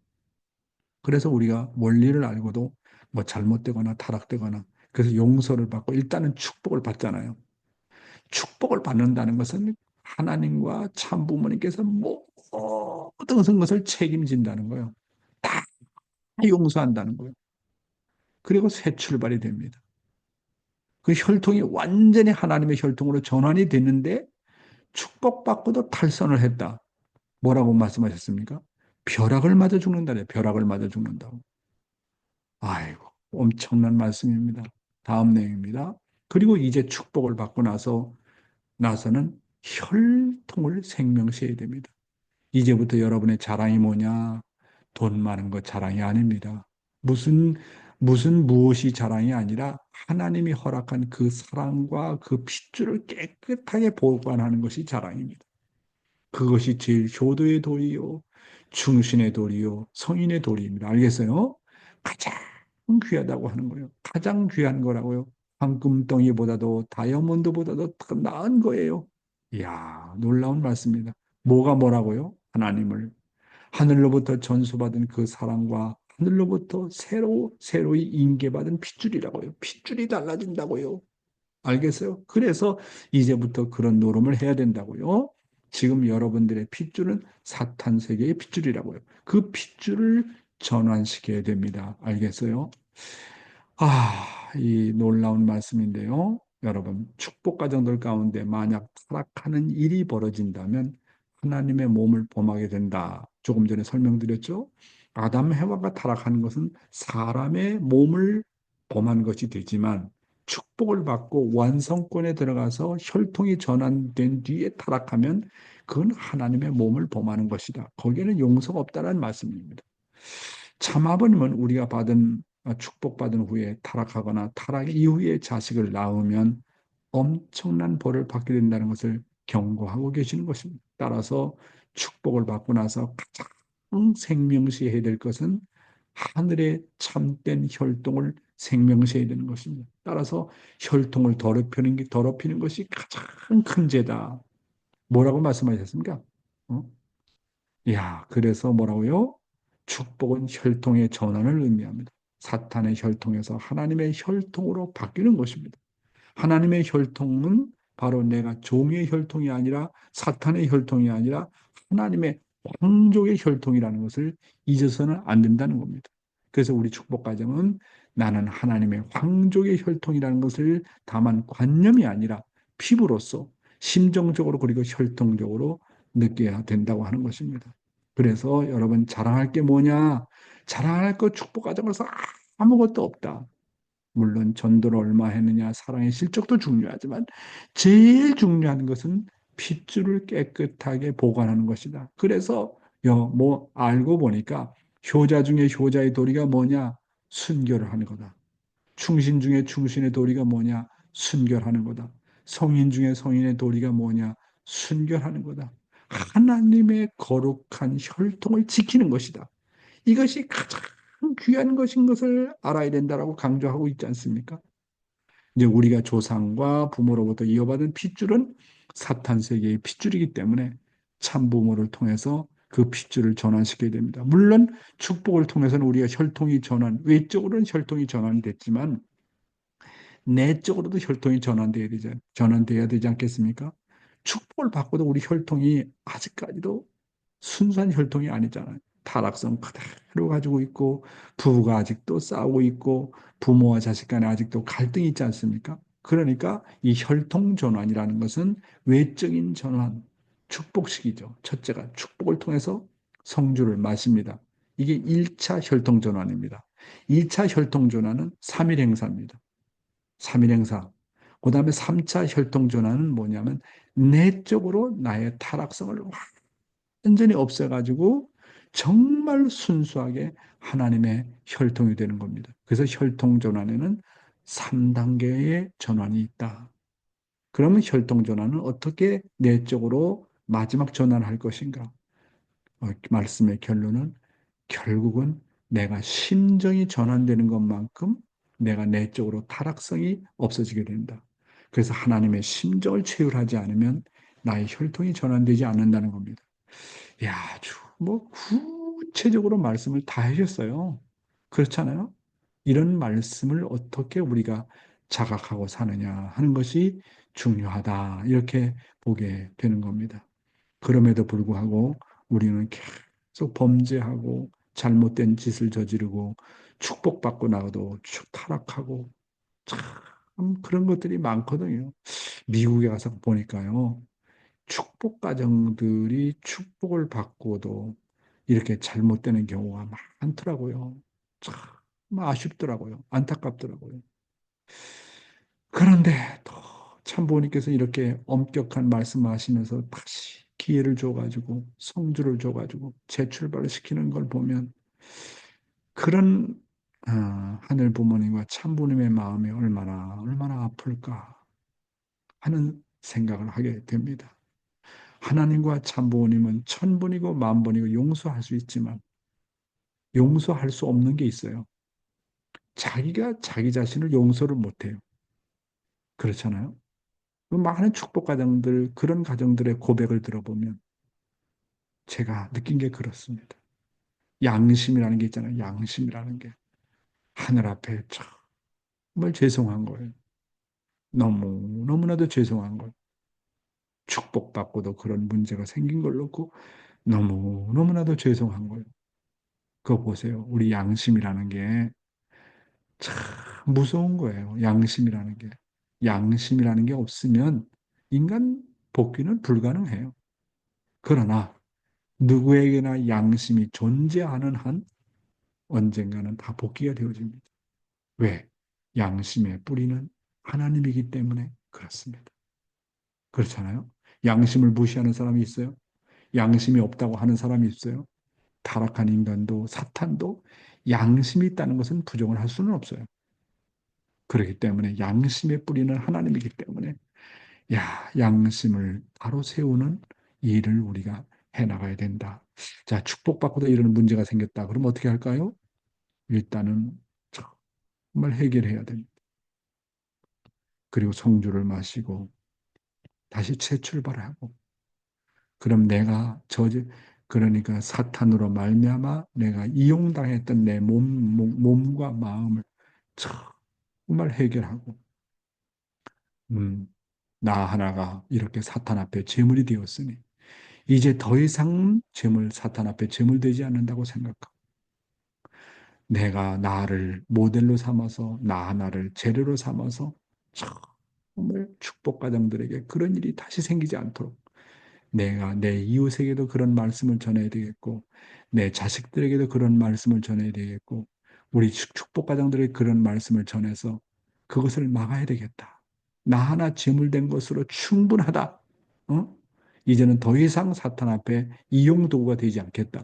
그래서 우리가 원리를 알고도 뭐 잘못되거나 타락되거나 그래서 용서를 받고 일단은 축복을 받잖아요. 축복을 받는다는 것은 하나님과 참 부모님께서 모든 것을 책임진다는 거예요. 다 용서한다는 거예요. 그리고 새 출발이 됩니다. 그 혈통이 완전히 하나님의 혈통으로 전환이 됐는데 축복받고도 탈선을 했다. 뭐라고 말씀하셨습니까? 벼락을 맞아 죽는다래. 벼락을 맞아 죽는다고. 아이고, 엄청난 말씀입니다. 다음 내용입니다. 그리고 이제 축복을 받고 나서는 혈통을 생명시해야 됩니다. 이제부터 여러분의 자랑이 뭐냐? 돈 많은 것 자랑이 아닙니다. 무엇이 자랑이 아니라 하나님이 허락한 그 사랑과 그 핏줄을 깨끗하게 보관하는 것이 자랑입니다. 그것이 제일 효도의 도리요, 충신의 도리요, 성인의 도리입니다. 알겠어요? 가장 귀하다고 하는 거예요. 가장 귀한 거라고요. 황금덩이보다도 다이아몬드보다도 더 나은 거예요. 이야, 놀라운 말씀입니다. 뭐가 뭐라고요? 하나님을. 하늘로부터 전수받은 그 사랑과 하늘로부터 새로이 인계받은 핏줄이라고요. 핏줄이 달라진다고요. 알겠어요? 그래서 이제부터 그런 노름을 해야 된다고요. 지금 여러분들의 핏줄은 사탄 세계의 핏줄이라고요. 그 핏줄을 전환시켜야 됩니다. 알겠어요? 이 놀라운 말씀인데요. 여러분, 축복 가정들 가운데 만약 타락하는 일이 벌어진다면 하나님의 몸을 범하게 된다. 조금 전에 설명드렸죠? 아담 해와가 타락하는 것은 사람의 몸을 범한 것이 되지만 축복을 받고 완성권에 들어가서 혈통이 전환된 뒤에 타락하면 그건 하나님의 몸을 범하는 것이다. 거기에는 용서가 없다는 말씀입니다. 참 아버님은 우리가 축복받은 후에 타락하거나 타락 이후에 자식을 낳으면 엄청난 벌을 받게 된다는 것을 경고하고 계시는 것입니다. 따라서 축복을 받고 나서 가장 생명시해야 될 것은 하늘의 참된 혈통을 생명시해야 되는 것입니다. 따라서 혈통을 더럽히는 것이 가장 큰 죄다. 뭐라고 말씀하셨습니까? 어? 그래서 뭐라고요? 축복은 혈통의 전환을 의미합니다. 사탄의 혈통에서 하나님의 혈통으로 바뀌는 것입니다. 하나님의 혈통은 바로 내가 종의 혈통이 아니라 사탄의 혈통이 아니라 하나님의 황족의 혈통이라는 것을 잊어서는 안 된다는 겁니다. 그래서 우리 축복 가정은 나는 하나님의 황족의 혈통이라는 것을 다만 관념이 아니라 피부로서 심정적으로 그리고 혈통적으로 느껴야 된다고 하는 것입니다. 그래서 여러분 자랑할 게 뭐냐? 자랑할 것 축복 가정에서 아무것도 없다. 물론 전도를 얼마 했느냐, 사랑의 실적도 중요하지만 제일 중요한 것은 핏줄을 깨끗하게 보관하는 것이다. 그래서 알고 보니까 효자 중에 효자의 도리가 뭐냐? 순결을 하는 거다. 충신 중에 충신의 도리가 뭐냐? 순결하는 거다. 성인 중에 성인의 도리가 뭐냐? 순결하는 거다. 하나님의 거룩한 혈통을 지키는 것이다. 이것이 가장 귀한 것인 것을 알아야 된다라고 강조하고 있지 않습니까? 이제 우리가 조상과 부모로부터 이어받은 핏줄은 사탄 세계의 핏줄이기 때문에 참 부모를 통해서 그 핏줄을 전환시켜야 됩니다. 물론 축복을 통해서는 우리가 외적으로는 혈통이 전환됐지만 내적으로도 혈통이 전환돼야 되지 않겠습니까? 축복을 받고도 우리 혈통이 아직까지도 순수한 혈통이 아니잖아요. 타락성 그대로 가지고 있고, 부부가 아직도 싸우고 있고, 부모와 자식 간에 아직도 갈등이 있지 않습니까? 그러니까 이 혈통전환이라는 것은 외적인 전환, 축복식이죠. 첫째가 축복을 통해서 성주를 마십니다. 이게 1차 혈통전환입니다. 2차 혈통전환은 3일 행사입니다. 3일 행사. 그 다음에 3차 혈통전환은 뭐냐면 내적으로 나의 타락성을 완전히 없애가지고 정말 순수하게 하나님의 혈통이 되는 겁니다. 그래서 혈통전환에는 3단계의 전환이 있다. 그러면 혈통전환은 어떻게 내적으로 마지막 전환할 것인가? 말씀의 결론은 결국은 내가 심정이 전환되는 것만큼 내가 내적으로 타락성이 없어지게 된다. 그래서 하나님의 심정을 체휼하지 않으면 나의 혈통이 전환되지 않는다는 겁니다. 야, 아주 뭐 구체적으로 말씀을 다 해줬어요. 그렇잖아요? 이런 말씀을 어떻게 우리가 자각하고 사느냐 하는 것이 중요하다. 이렇게 보게 되는 겁니다. 그럼에도 불구하고 우리는 계속 범죄하고 잘못된 짓을 저지르고 축복받고 나도 쭉 타락하고 참 그런 것들이 많거든요. 미국에 가서 보니까요. 축복 가정들이 축복을 받고도 이렇게 잘못되는 경우가 많더라고요. 참 아쉽더라고요. 안타깝더라고요. 그런데 또 참부모님께서 이렇게 엄격한 말씀하시면서 다시 기회를 줘가지고 성주를 줘가지고 재출발을 시키는 걸 보면 그런 하늘 부모님과 참부모님의 마음이 얼마나 아플까 하는 생각을 하게 됩니다. 하나님과 참부모님은 천분이고 만분이고 용서할 수 있지만 용서할 수 없는 게 있어요. 자기가 자기 자신을 용서를 못해요. 그렇잖아요. 많은 축복 가정들, 그런 가정들의 고백을 들어보면 제가 느낀 게 그렇습니다. 양심이라는 게 있잖아요. 양심이라는 게. 하늘 앞에 정말 죄송한 거예요. 너무나도 죄송한 거예요. 축복받고도 그런 문제가 생긴 걸 놓고 너무나도 죄송한 거예요. 그거 보세요. 우리 양심이라는 게 참 무서운 거예요. 양심이라는 게. 양심이라는 게 없으면 인간 복귀는 불가능해요. 그러나 누구에게나 양심이 존재하는 한 언젠가는 다 복귀가 되어집니다. 왜? 양심의 뿌리는 하나님이기 때문에 그렇습니다. 그렇잖아요? 양심을 무시하는 사람이 있어요? 양심이 없다고 하는 사람이 있어요? 타락한 인간도 사탄도 양심이 있다는 것은 부정을 할 수는 없어요. 그렇기 때문에 양심의 뿌리는 하나님이기 때문에 양심을 바로 세우는 일을 우리가 해나가야 된다. 자, 축복받고도 이런 문제가 생겼다. 그럼 어떻게 할까요? 일단은 정말 해결해야 됩니다. 그리고 성주를 마시고 다시 재출발하고 그럼 내가 그러니까 사탄으로 말미암아 내가 이용당했던 내 몸과 마음을 정말 해결하고 나 하나가 이렇게 사탄 앞에 제물이 되었으니 이제 더 이상 사탄 앞에 제물되지 않는다고 생각하고 내가 나를 모델로 삼아서 나 하나를 재료로 삼아서 정말 축복 가정들에게 그런 일이 다시 생기지 않도록 내가 내 이웃에게도 그런 말씀을 전해야 되겠고 내 자식들에게도 그런 말씀을 전해야 되겠고 우리 축복 가정들에게 그런 말씀을 전해서 그것을 막아야 되겠다. 나 하나 재물된 것으로 충분하다. 어? 이제는 더 이상 사탄 앞에 이용도구가 되지 않겠다.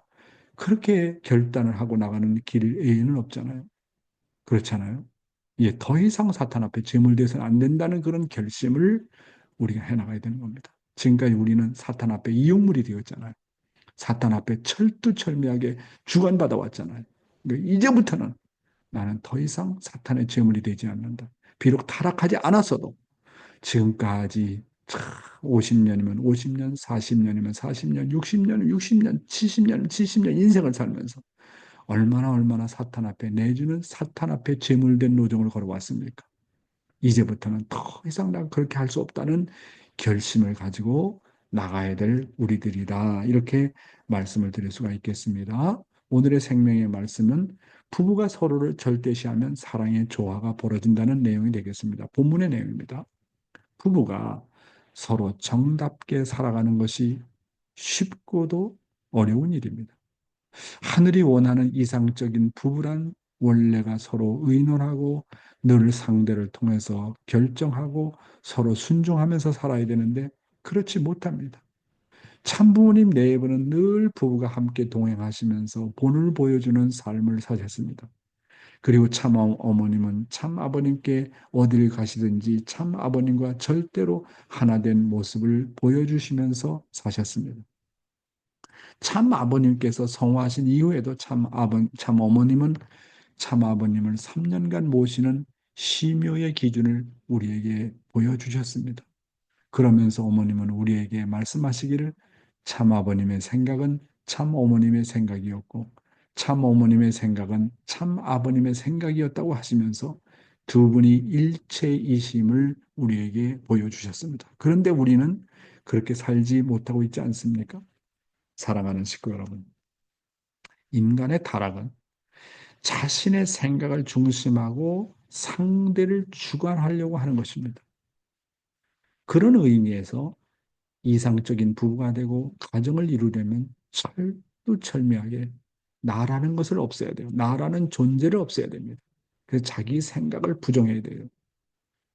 그렇게 결단을 하고 나가는 길 외에는 없잖아요. 그렇잖아요. 예, 더 이상 사탄 앞에 제물돼서는 안 된다는 그런 결심을 우리가 해나가야 되는 겁니다. 지금까지 우리는 사탄 앞에 이용물이 되었잖아요. 사탄 앞에 철두철미하게 주관받아 왔잖아요. 그러니까 이제부터는 나는 더 이상 사탄의 제물이 되지 않는다. 비록 타락하지 않았어도 지금까지 50년이면 50년, 40년이면 40년, 60년이면 60년, 70년이면 70년 인생을 살면서 얼마나 사탄 앞에 내주는 사탄 앞에 제물된 노정을 걸어왔습니까? 이제부터는 더 이상 난 그렇게 할 수 없다는 결심을 가지고 나가야 될 우리들이다. 이렇게 말씀을 드릴 수가 있겠습니다. 오늘의 생명의 말씀은 부부가 서로를 절대시하면 사랑의 조화가 벌어진다는 내용이 되겠습니다. 본문의 내용입니다. 부부가 서로 정답게 살아가는 것이 쉽고도 어려운 일입니다. 하늘이 원하는 이상적인 부부란 원래가 서로 의논하고 늘 상대를 통해서 결정하고 서로 순종하면서 살아야 되는데 그렇지 못합니다. 참부모님 내부는 늘 부부가 함께 동행하시면서 본을 보여주는 삶을 사셨습니다. 그리고 참 어머님은 참 아버님께 어디를 가시든지 참 아버님과 절대로 하나 된 모습을 보여주시면서 사셨습니다. 참 아버님께서 성화하신 이후에도 참 어머님은 참 아버님을 3년간 모시는 심요의 기준을 우리에게 보여주셨습니다. 그러면서 어머님은 우리에게 말씀하시기를 참 아버님의 생각은 참 어머님의 생각이었고 참 어머님의 생각은 참 아버님의 생각이었다고 하시면서 두 분이 일체이심을 우리에게 보여주셨습니다. 그런데 우리는 그렇게 살지 못하고 있지 않습니까? 사랑하는 식구 여러분, 인간의 타락은 자신의 생각을 중심하고 상대를 주관하려고 하는 것입니다. 그런 의미에서 이상적인 부부가 되고 가정을 이루려면 철두철미하게 나라는 것을 없애야 돼요. 나라는 존재를 없애야 됩니다. 그래서 자기 생각을 부정해야 돼요.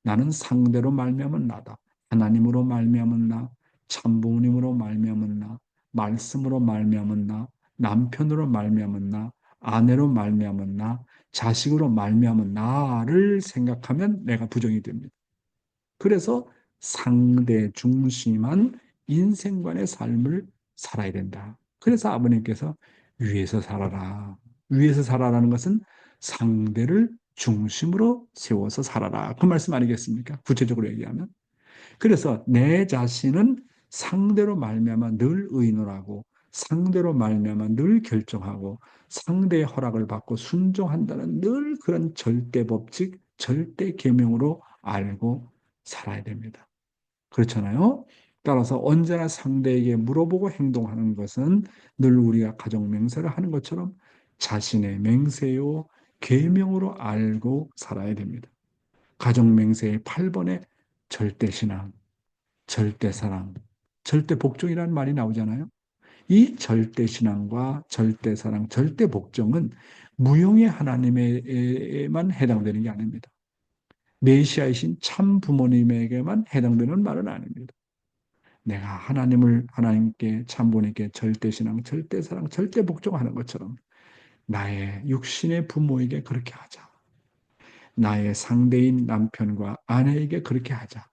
나는 상대로 말미암은 나다. 하나님으로 말미암은 나, 참부모님으로 말미암은 나, 말씀으로 말미암은 나, 남편으로 말미암은 나, 아내로 말미암은 나, 자식으로 말미암은 나를 생각하면 내가 부정이 됩니다. 그래서 상대 중심한 인생관의 삶을 살아야 된다. 그래서 아버님께서 위에서 살아라. 위에서 살아라는 것은 상대를 중심으로 세워서 살아라. 그 말씀 아니겠습니까? 구체적으로 얘기하면. 그래서 내 자신은 상대로 말미암아 늘 의논하고 상대로 말미암아 늘 결정하고 상대의 허락을 받고 순종한다는 늘 그런 절대 법칙, 절대 계명으로 알고 살아야 됩니다. 그렇잖아요. 따라서 언제나 상대에게 물어보고 행동하는 것은 늘 우리가 가정 맹세를 하는 것처럼 자신의 맹세요 계명으로 알고 살아야 됩니다. 가정 맹세의 8번에 절대 신앙, 절대 사랑, 절대 복종이라는 말이 나오잖아요. 이 절대 신앙과 절대 사랑, 절대 복종은 무용의 하나님에만 해당되는 게 아닙니다. 메시아이신 참 부모님에게만 해당되는 말은 아닙니다. 내가 하나님께 참부모님께 절대 신앙, 절대 사랑, 절대 복종하는 것처럼 나의 육신의 부모에게 그렇게 하자. 나의 상대인 남편과 아내에게 그렇게 하자.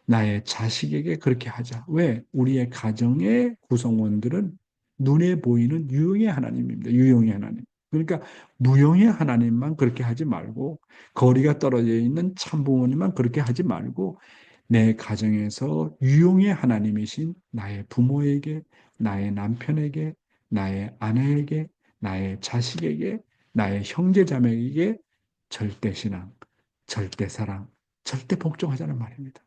나의 자식에게 그렇게 하자. 왜? 우리의 가정의 구성원들은 눈에 보이는 유형의 하나님입니다. 유형의 하나님. 그러니까 무형의 하나님만 그렇게 하지 말고 거리가 떨어져 있는 참부모님만 그렇게 하지 말고 내 가정에서 유형의 하나님이신 나의 부모에게, 나의 남편에게, 나의 아내에게, 나의 자식에게, 나의 형제자매에게 절대 신앙, 절대 사랑, 절대 복종하자는 말입니다.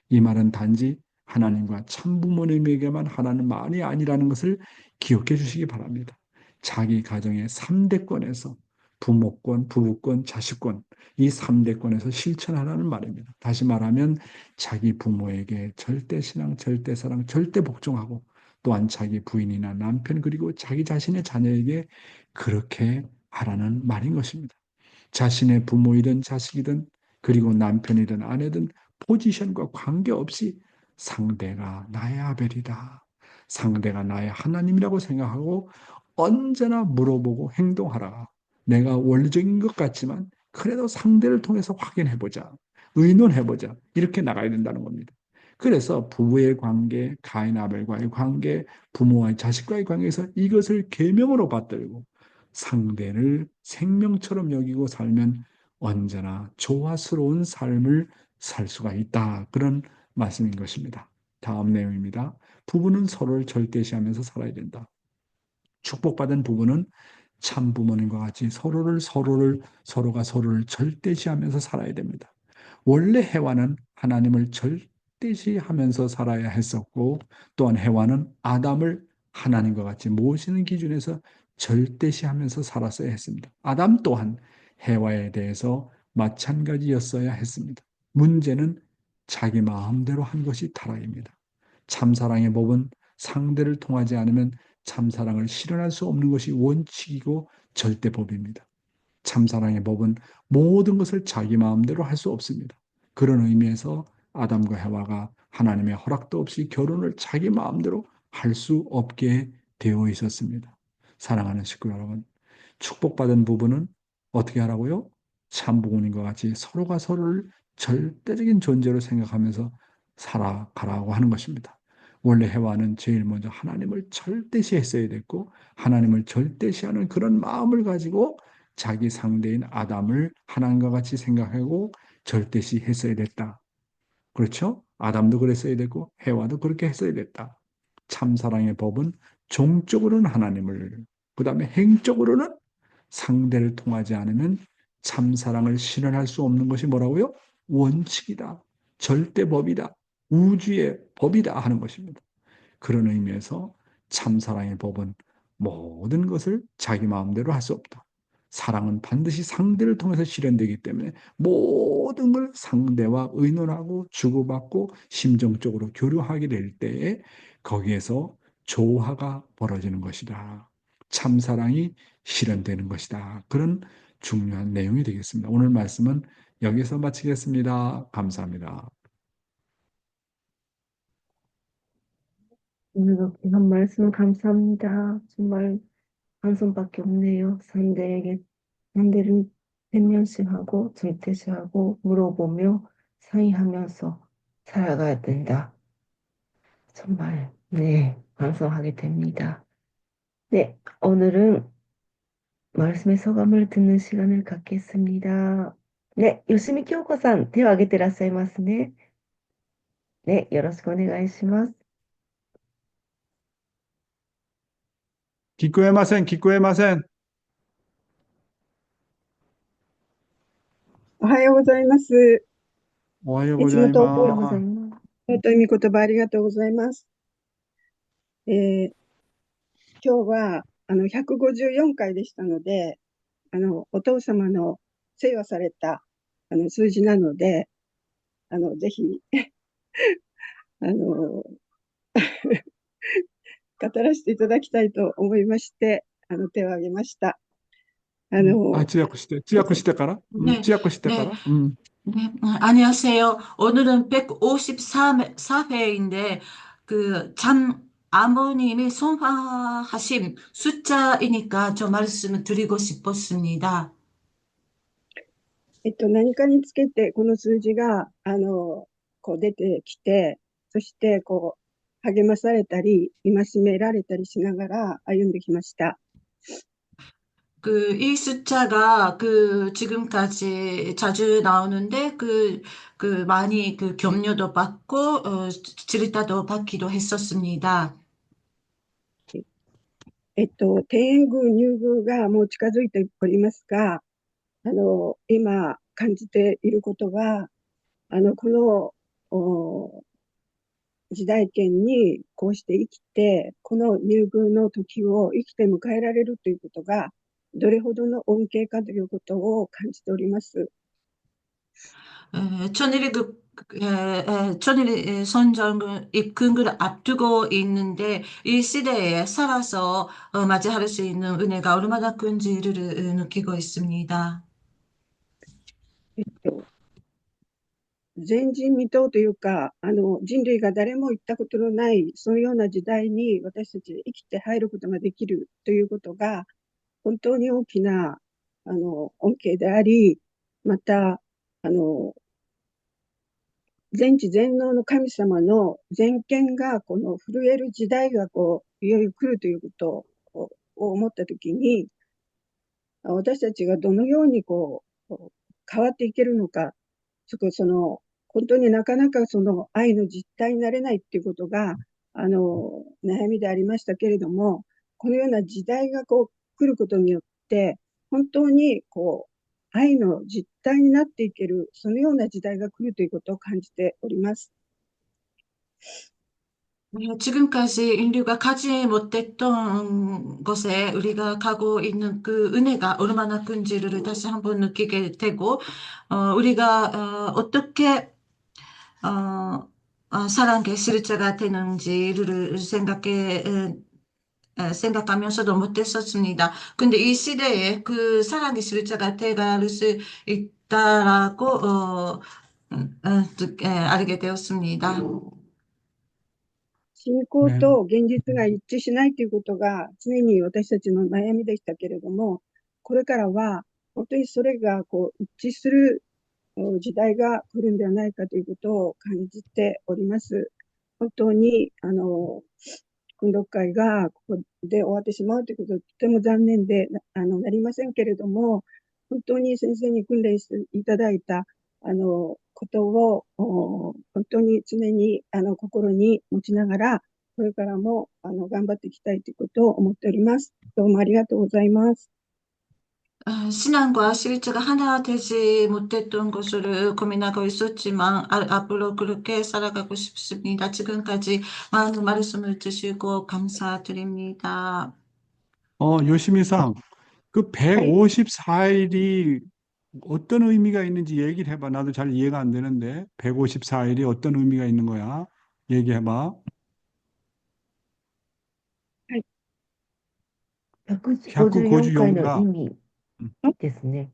이 말은 단지 하나님과 참부모님에게만 하라는 말이 아니라는 것을 기억해 주시기 바랍니다. 자기 가정의 3대권에서 부모권, 부부권, 자식권 이 3대권에서 실천하라는 말입니다. 다시 말하면 자기 부모에게 절대 신앙, 절대 사랑, 절대 복종하고 또한 자기 부인이나 남편 그리고 자기 자신의 자녀에게 그렇게 하라는 말인 것입니다. 자신의 부모이든 자식이든 그리고 남편이든 아내든 포지션과 관계없이 상대가 나의 아벨이다. 상대가 나의 하나님이라고 생각하고 언제나 물어보고 행동하라. 내가 원리적인 것 같지만 그래도 상대를 통해서 확인해보자. 의논해보자. 이렇게 나가야 된다는 겁니다. 그래서 부부의 관계, 가인 아벨과의 관계, 부모와 자식과의 관계에서 이것을 계명으로 받들고 상대를 생명처럼 여기고 살면 언제나 조화스러운 삶을 살 수가 있다. 그런 말씀인 것입니다. 다음 내용입니다. 부부는 서로를 절대시하면서 살아야 된다. 축복받은 부부는 참 부모님과 같이 서로가 서로를 절대시하면서 살아야 됩니다. 원래 해와는 하나님을 절대시하면서 살아야 했었고 또한 해와는 아담을 하나님과 같이 모시는 기준에서 절대시하면서 살았어야 했습니다. 아담 또한 해와에 대해서 마찬가지였어야 했습니다. 문제는 자기 마음대로 한 것이 타락입니다. 참사랑의 법은 상대를 통하지 않으면 참사랑을 실현할 수 없는 것이 원칙이고 절대법입니다. 참사랑의 법은 모든 것을 자기 마음대로 할 수 없습니다. 그런 의미에서 아담과 해와가 하나님의 허락도 없이 결혼을 자기 마음대로 할 수 없게 되어 있었습니다. 사랑하는 식구 여러분, 축복받은 부부는 어떻게 하라고요? 참부모님과 같이 서로가 서로를 절대적인 존재로 생각하면서 살아가라고 하는 것입니다. 원래 해와는 제일 먼저 하나님을 절대시했어야 됐고, 하나님을 절대시하는 그런 마음을 가지고 자기 상대인 아담을 하나님과 같이 생각하고 절대시했어야 됐다. 그렇죠? 아담도 그랬어야 됐고 해와도 그렇게 했어야 됐다. 참사랑의 법은 종적으로는 하나님을, 그 다음에 행적으로는 상대를 통하지 않으면 참사랑을 실현할 수 없는 것이 뭐라고요? 원칙이다. 절대법이다. 우주의 법이다 하는 것입니다. 그런 의미에서 참사랑의 법은 모든 것을 자기 마음대로 할 수 없다. 사랑은 반드시 상대를 통해서 실현되기 때문에 모든 걸 상대와 의논하고 주고받고 심정적으로 교류하게 될 때에 거기에서 조화가 벌어지는 것이다. 참사랑이 실현되는 것이다. 그런 중요한 내용이 되겠습니다. 오늘 말씀은 여기서 마치겠습니다. 감사합니다. 오늘도 귀한 말씀 감사합니다. 정말 한 손밖에 없네요. 상대를 대면시하고 절대시하고 물어보며 상의하면서 살아가야 된다. 정말, 네, 반성하게 됩니다. 네, 오늘은 말씀의 소감을 듣는 시간을 갖겠습니다. 네, 요시미京子さん、手を挙げてらっしゃいますね。ね、よろしくお願いします。聞こえません、聞こえません。おはようございます。おはよういございつも投稿、おはようござます。います。尊い御言葉ありがとうございます。今日は、154回でしたので、お父様の世話された、数字なので、ぜひ、語らせていただきたいと思いまして、手を挙げました。通訳してから、ね、通訳してから、네, 안녕하세요. 오늘은 154회인데, 참 아버님이 선화하신 숫자이니까 저 말씀을 드리고 싶었습니다. 何かにつけて、この数字が、出てきて、そして、励まされたり、戒められたりしながら歩んできました。이 숫자가 지금까지 자주 나오는데 많이 격려도 받고 질타도 받기도 했었습니다. 天宮入宮がもう近づいておりますが、今感じていることは、この時代圏にこうして生きて、この入宮の時を生きて迎えられるということが、どれほどの恩恵かということを感じております。천일이 선정을 입근을 앞두고 있는데 이 시대에 살아서 맞이할 수 있는 은혜가 얼마나 큰지를 느끼고 있습니다. 前人未到というか、人類が誰も行ったことのない、そのような時代に私たち生きて入ることができるということが、本当に大きな、恩恵であり、また、全知全能の神様の全権がこの震える時代がいよいよ来るということを思ったときに、私たちがどのように変わっていけるのか、本当になかなかその愛の実態になれないっていうことが、悩みでありましたけれども、このような時代が来ることによって、本当に愛の実態になっていける、そのような時代が来るということを感じております。 지금까지 인류가 가지 못했던 곳에 우리가 가고 있는 그 은혜가 얼마나 큰지를 다시 한번 느끼게 되고, 우리가 어떻게 사랑의 실제가 되는지를 생각하면서도 못했었습니다. 근데 이 시대에 그 사랑의 실제가 돼갈 수 있다라고 알게 되었습니다. 信仰 네. と現実が一致しないということが常に私たちの悩みでしたけれども、これからは本当にそれが一致する時代が来るんではないかということを感じております。本当に、訓読会がここで終わってしまうということはとても残念でなりませんけれども、本当に先生に訓練していただいた、ことを、本当に常に、心に持ちながら、これからも、頑張っていきたいということを思っております。どうもありがとうございます。 신앙과 실제가 하나 되지 못했던 것을 고민하고 있었지만, 앞으로 그렇게 살아가고 싶습니다. 지금까지 많은 말씀을 주시고 감사드립니다. 요시미상, 그 154일이 어떤 의미가 있는지 얘기를 해봐. 나도 잘 이해가 안 되는데. 154일이 어떤 의미가 있는 거야? 얘기해봐. 154回の意 154가, 味ですね。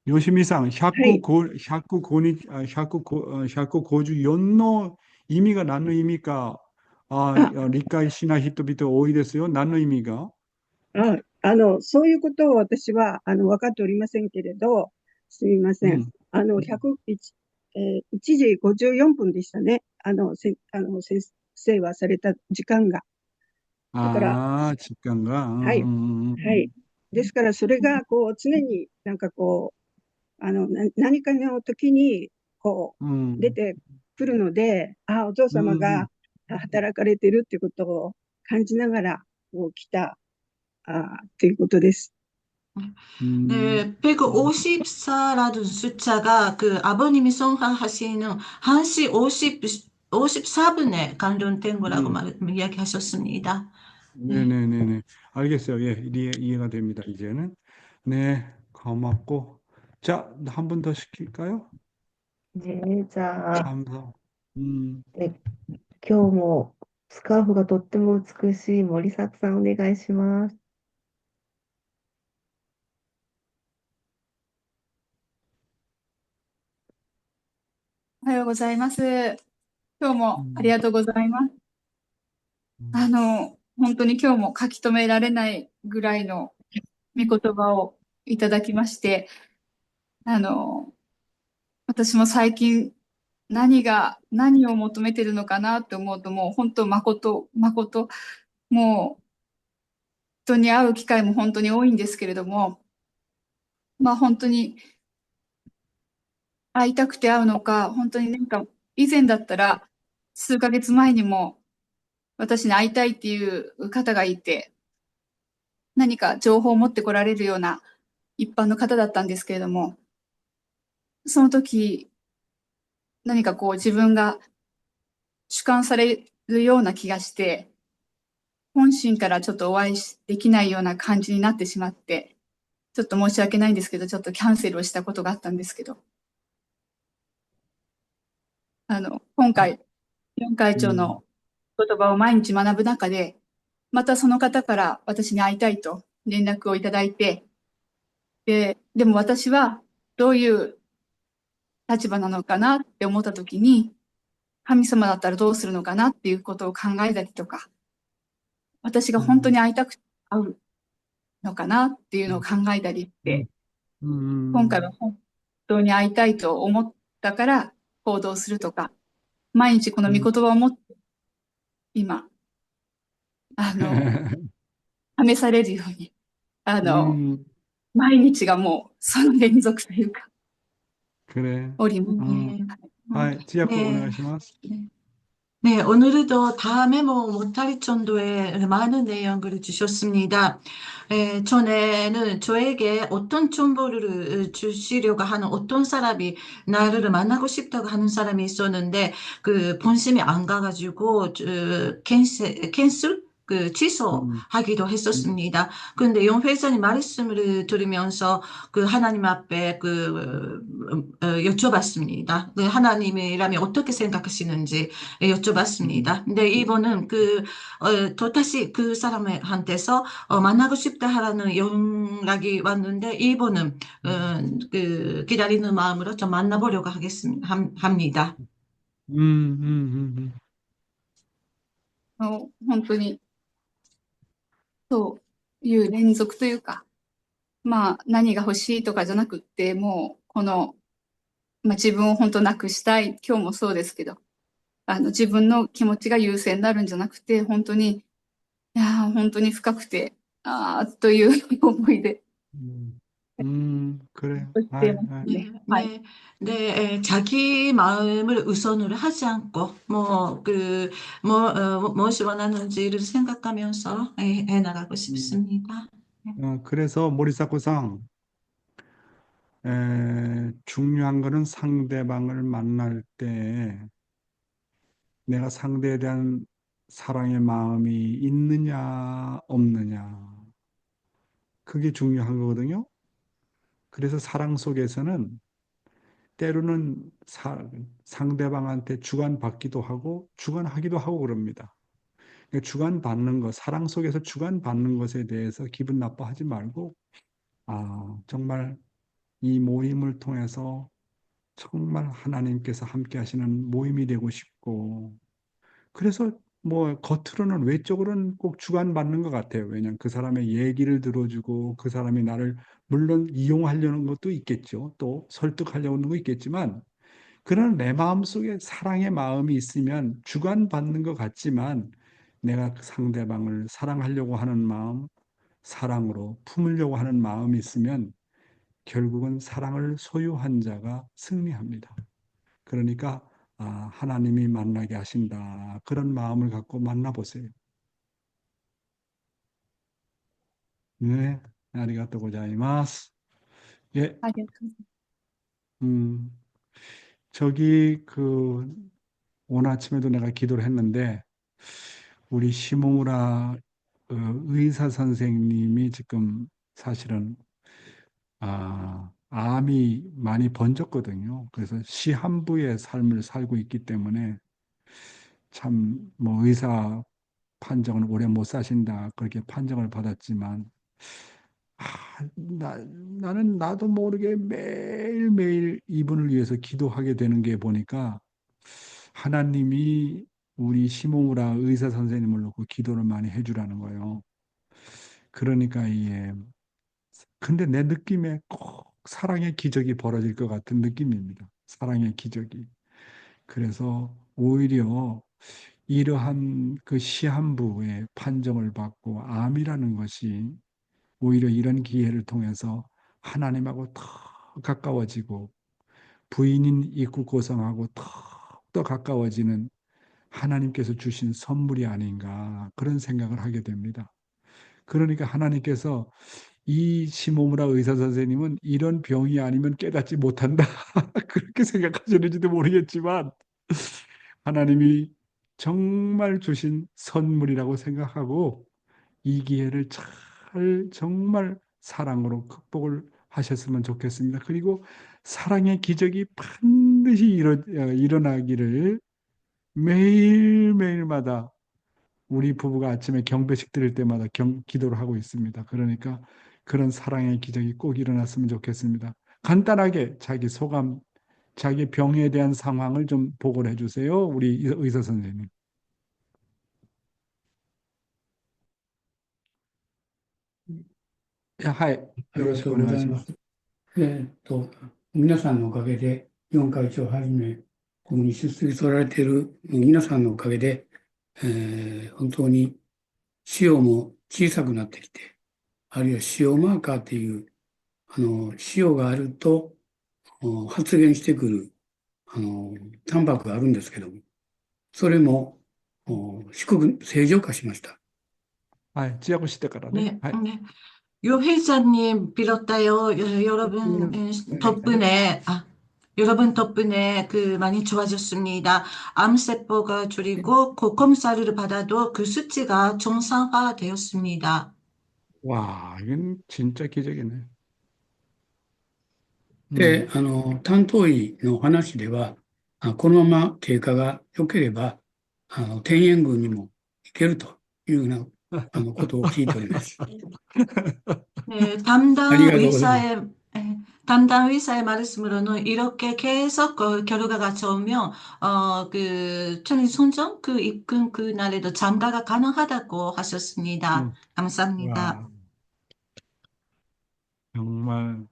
요시미상, はい。 154の意味が何の意味か、理解しない人々多いですよ。何の意味が？そういうことを私は、分かっておりませんけれど、すみません。1時54分でしたね。先生はされた時間が。だから、時間が。はい。はい。ですから、それが、常に何かの時に、出てくるので、お父様が働かれているっていうことを感じながら、来た、ということです。 네, 154라는 숫자가 그 아버님이 성화하시는 1시 54분에 관련된 거라고 이야기하셨습니다. 네네네네. 알겠어요. 예, 이해가 됩니다. 이제는. 네, 고맙고. 자, 한 번 더 시킬까요? ね、じゃあ、 감사. 今日もスカーフがとっても美しい森作さんお願いします。おはようございます。今日もありがとうございます。本当に今日も書き留められないぐらいの御言葉をいただきまして、私も最近何を求めてるのかなって思うと、もう本当、誠、もう人に会う機会も本当に多いんですけれども、本当に会いたくて会うのか、本当に以前だったら数ヶ月前にも私に会いたいっていう方がいて、何か情報を持ってこられるような一般の方だったんですけれども、その時、何か自分が主観されるような気がして、本心からちょっとお会いできないような感じになってしまって、ちょっと申し訳ないんですけど、ちょっとキャンセルをしたことがあったんですけど、今回、4会長の言葉を毎日学ぶ中で、またその方から私に会いたいと連絡をいただいて、でも私はどういう立場なのかなって思ったときに、神様だったらどうするのかなっていうことを考えたりとか、私が本当に会いたくて会うのかなっていうのを考えたりして、今回は本当に会いたいと思ったから行動するとか、毎日この御言葉を持って、今、試されるように、毎日がもうその連続というか、 그래. おります。はい、千夜子お願いします。 네, 오늘도 다 메모 못할 정도의 많은 내용을 주셨습니다. 전에는 저에게 어떤 정보를 주시려고 하는 어떤 사람이 나를 만나고 싶다고 하는 사람이 있었는데 그 본심이 안 가가지고 캔슬? 취소하기도 했었습니다. 근데 용 회장님 말씀을 들으면서 그 하나님 앞에 여쭤봤습니다. 그 하나님이라면 어떻게 생각하시는지 여쭤봤습니다. 근데 이분은 또 다시 그 사람한테서 만나고 싶다 하라는 연락이 왔는데 이분은 기다리는 마음으로 좀 만나보려고 합니다. うん、うん、うん、本当にそういう連続というか、まあ何が欲しいとかじゃなくって、もうこの、まあ、自分を本当なくしたい、今日もそうですけど、自分の気持ちが優先になるんじゃなくて、本当に、いやー、本当に深くて、という思いで、그래. そしてます 네, ね。はい。 네, 자기 마음을 우선으로 하지 않고, 무엇이 원하는지를 생각하면서 해나가고 싶습니다. 그래서 모리사코상, 중요한 거는 상대방을 만날 때 내가 상대에 대한 사랑의 마음이 있느냐, 없느냐. 그게 중요한 거거든요. 그래서 사랑 속에서는 때로는 상대방한테 주관받기도 하고 주관하기도 하고 그럽니다. 그러니까 주관받는 것, 사랑 속에서 주관받는 것에 대해서 기분 나빠하지 말고, 정말 이 모임을 통해서 정말 하나님께서 함께 하시는 모임이 되고 싶고, 그래서 뭐 겉으로는 외적으로는 꼭 주관받는 것 같아요. 왜냐하면 그 사람의 얘기를 들어주고 그 사람이 나를 물론 이용하려는 것도 있겠죠. 또 설득하려는 것도 있겠지만, 그러나 내 마음속에 사랑의 마음이 있으면 주관받는 것 같지만 내가 그 상대방을 사랑하려고 하는 마음, 사랑으로 품으려고 하는 마음이 있으면 결국은 사랑을 소유한 자가 승리합니다. 그러니까 하나님이 만나게 하신다. 그런 마음을 갖고 만나보세요. 네, 아리가또 고자이마스. 예, ありがとうございます。 음, 저기 오늘 아침에도 내가 기도를 했는데 우리 시모무라 의사 선생님이 지금 사실은 암이 많이 번졌거든요. 그래서 시한부의 삶을 살고 있기 때문에 참 뭐 의사 판정은 오래 못 사신다 그렇게 판정을 받았지만 나는 나도 모르게 매일매일 이분을 위해서 기도하게 되는 게 보니까 하나님이 우리 시모무라 의사 선생님을 놓고 기도를 많이 해주라는 거예요. 그러니까 근데 내 느낌에 꼭 사랑의 기적이 벌어질 것 같은 느낌입니다. 사랑의 기적이. 그래서 오히려 이러한 그 시한부의 판정을 받고 암이라는 것이 오히려 이런 기회를 통해서 하나님하고 더 가까워지고 부인인 입구 고성하고 더 가까워지는 하나님께서 주신 선물이 아닌가 그런 생각을 하게 됩니다. 그러니까 하나님께서 이 시모무라 의사 선생님은 이런 병이 아니면 깨닫지 못한다. 그렇게 생각하시는지도 모르겠지만 하나님이 정말 주신 선물이라고 생각하고 이 기회를 잘 정말 사랑으로 극복을 하셨으면 좋겠습니다. 그리고 사랑의 기적이 반드시 일어나기를 매일매일마다 우리 부부가 아침에 경배식 드릴 때마다 기도를 하고 있습니다. 그러니까 그런 사랑의 기적이 꼭 일어났으면 좋겠습니다. 간단하게 자기 소감, 자기 병에 대한 상황을 좀 보고를 해주세요. 우리 의사 선생님. はい。よろしくお願いします。皆さんのおかげで、四会長はじめ、ここに出席されている皆さんのおかげで、本当に潮も小さくなってきて、あるいは潮マーカーっていう、潮があると発現してくる、タンパクがあるんですけども、それも正常化しました。 아, 찌하고 시대からね. 네, 네. 요 회장님 비롯하여 여러분 덕분에 여러분 덕분에 많이 좋아졌습니다. 암세포가 줄이고 검사를 받아도 그 수치가 정상화되었습니다. 와, 이건 진짜 기적이네. で、担当医の話では、このまま経過が良ければ、天苑宮にも行けるというようなことを聞いております。 네, ありがとうございます。 담당 의사의 말씀으로는 이렇게 계속 결과가 좋으면 천일 선정 입금 날에도 참가가 가능하다고 하셨습니다. 감사합니다. 와, 정말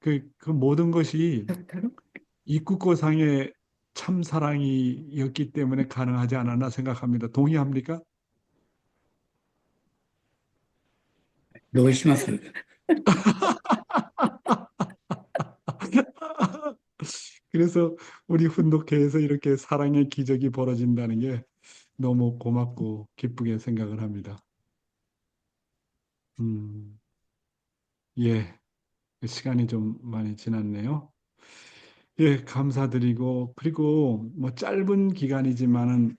그 모든 것이 입국고상의 참사랑이었기 때문에 가능하지 않았나 생각합니다. 동의합니까? 同意します。 그래서 우리 훈독회에서 이렇게 사랑의 기적이 벌어진다는 게 너무 고맙고 기쁘게 생각을 합니다. 예, 시간이 좀 많이 지났네요. 예, 감사드리고, 그리고 뭐 짧은 기간이지만은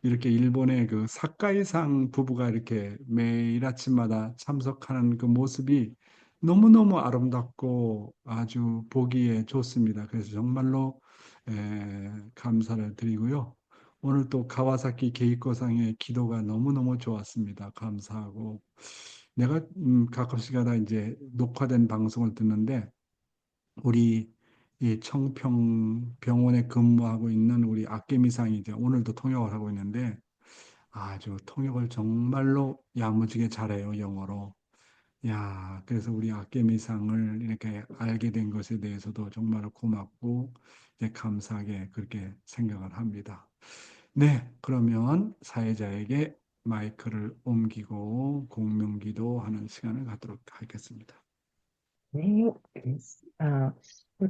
이렇게 일본의 그 사카이상 부부가 이렇게 매일 아침마다 참석하는 그 모습이 너무너무 아름답고 아주 보기에 좋습니다. 그래서 정말로 감사를 드리고요. 오늘 또 가와사키 게이코상의 기도가 너무너무 좋았습니다. 감사하고, 내가 가끔씩마다 이제 녹화된 방송을 듣는데 우리 이 청평 병원에 근무하고 있는 우리 아케미상이 이제 오늘도 통역을 하고 있는데 아주 통역을 정말로 야무지게 잘해요, 영어로. 야, 그래서 우리 아케미상을 이렇게 알게 된 것에 대해서도 정말 고맙고 이제 감사하게 그렇게 생각을 합니다. 네, 그러면 사회자에게 마이크를 옮기고 공명기도하는 시간을 갖도록 하겠습니다. 네.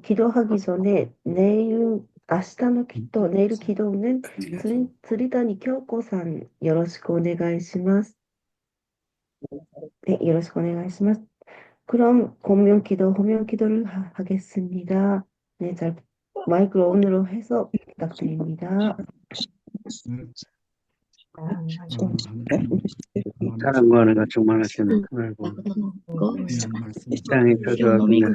기도하기 전에明日の내일 기도는釣谷京子さんよろしくお願いします。네, よろしくお願いします. 그럼 공명기도, 호명기도를 하겠습니다. 네, 잘 마이크를 온으로 해서 부탁드립니다. 사랑과 은혜가 충만하시는 하늘 본 이 땅에 표주하고 있는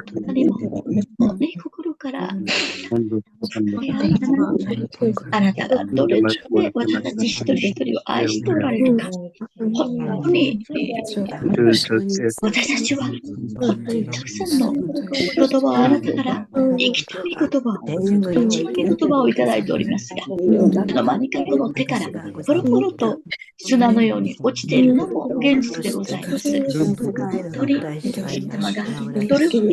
본부 あなたがどれだけ私たち一人一人を愛しておられるか、本当に私たちはたくさんの言葉をあなたから生きたい言葉を、一番いい言葉をいただいておりますが、何かこの手からポロポロと砂のように落ちているのも現実でございます。本当に神様がどれほど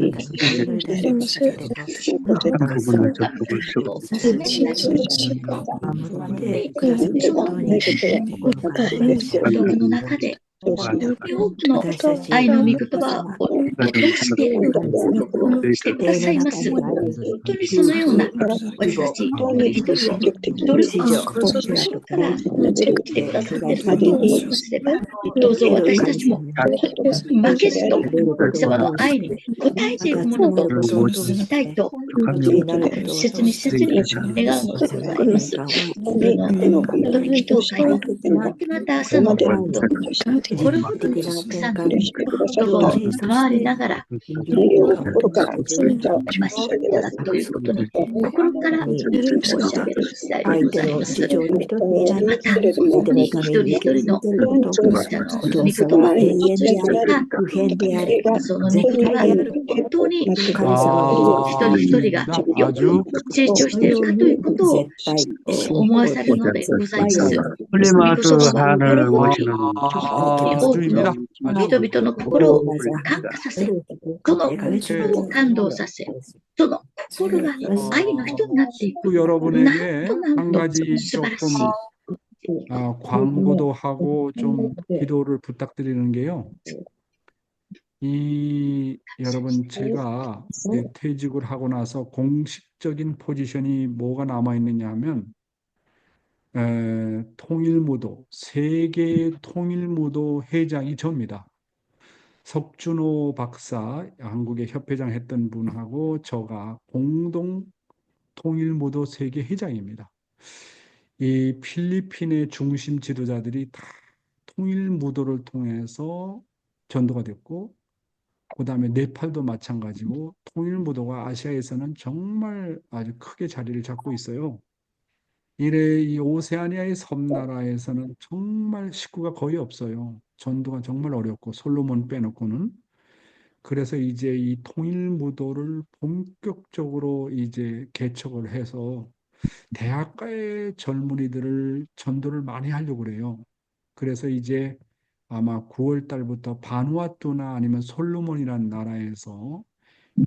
動画の中で多くの愛の御言葉を通して録音してくださいます。本当にそのような私たち一人一人をどれほど心から来てくださっていることを思いますれば、どうぞ私たちも負けずと神様の愛に応えていくものと生きたいと切に願うのでございます。この祈祷会のまた朝のこれほどにたくさんの言葉を回りながらましていただくということに心から申し上げる次第でございます。また本当に一人一人の御言葉一人一人がその御言葉本当に一人一人がよく成長しているかということを思わされるのでございます。御言葉はこれほど多くの人々の心を感化させ、その心を感動させ、その心が愛の人になっていく。なんと素晴らしい。 광고도 하고 좀 기도를 부탁드리는 게요. 여러분, 제가 퇴직을 하고 나서 공식적인 포지션이 뭐가 남아 있느냐 하면, 통일무도, 세계 통일무도 회장이 접니다. 석준호 박사, 한국의 협회장 했던 분하고 저가 공동 통일무도 세계 회장입니다. 이 필리핀의 중심 지도자들이 다 통일무도를 통해서 전도가 됐고, 그 다음에 네팔도 마찬가지고, 통일무도가 아시아에서는 정말 아주 크게 자리를 잡고 있어요. 이래 이 오세아니아의 섬나라에서는 정말 식구가 거의 없어요. 전도가 정말 어렵고, 솔로몬 빼놓고는. 그래서 이제 이 통일무도를 본격적으로 이제 개척을 해서 대학가의 젊은이들을 전도를 많이 하려고 그래요. 그래서 이제 아마 9월 달부터 바누아투나 아니면 솔로몬이라는 나라에서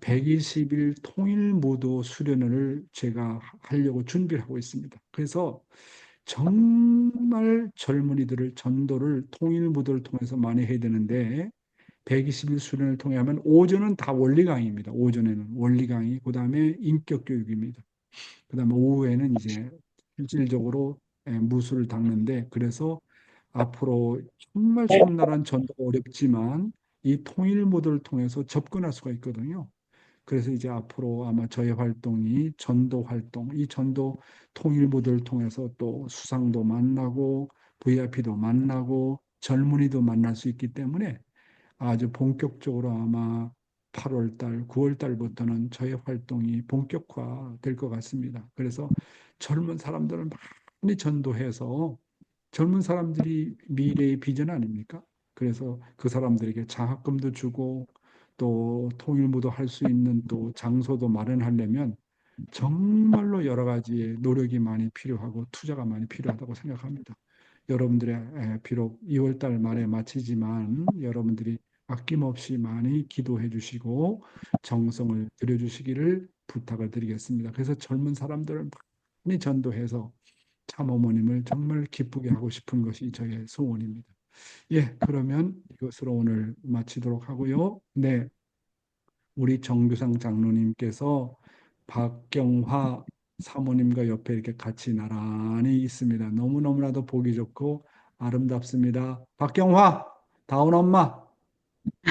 120일 통일무도 수련회를 제가 하려고 준비를 하고 있습니다. 그래서 정말 젊은이들을 전도를 통일무도를 통해서 많이 해야 되는데, 120일 수련을 통해 하면 오전은 다 원리 강의입니다. 오전에는 원리 강의, 그 다음에 인격 교육입니다. 그 다음에 오후에는 이제 실질적으로 무술을 닦는데, 그래서 앞으로 정말 섬나라한 전도가 어렵지만 이 통일무도를 통해서 접근할 수가 있거든요. 그래서 이제 앞으로 아마 저의 활동이 전도 활동, 이 전도 통일무도를 통해서 또 수상도 만나고 VIP도 만나고 젊은이도 만날 수 있기 때문에 아주 본격적으로 아마 8월 달, 9월 달부터는 저의 활동이 본격화 될 것 같습니다. 그래서 젊은 사람들을 많이 전도해서, 젊은 사람들이 미래의 비전 아닙니까? 그래서 그 사람들에게 장학금도 주고 또 통일무도 할 수 있는 또 장소도 마련하려면 정말로 여러 가지의 노력이 많이 필요하고 투자가 많이 필요하다고 생각합니다. 여러분들의 비록 2월 달 말에 마치지만 여러분들이 아낌없이 많이 기도해 주시고 정성을 들여 주시기를 부탁을 드리겠습니다. 그래서 젊은 사람들을 많이 전도해서 참 어머님을 정말 기쁘게 하고 싶은 것이 저의 소원입니다. 예, 그러면 이것으로 오늘 마치도록 하고요. 네, 우리 정규상 장로님께서 박경화 사모님과 옆에 이렇게 같이 나란히 있습니다. 너무너무나도 보기 좋고 아름답습니다. 박경화, 다운 엄마,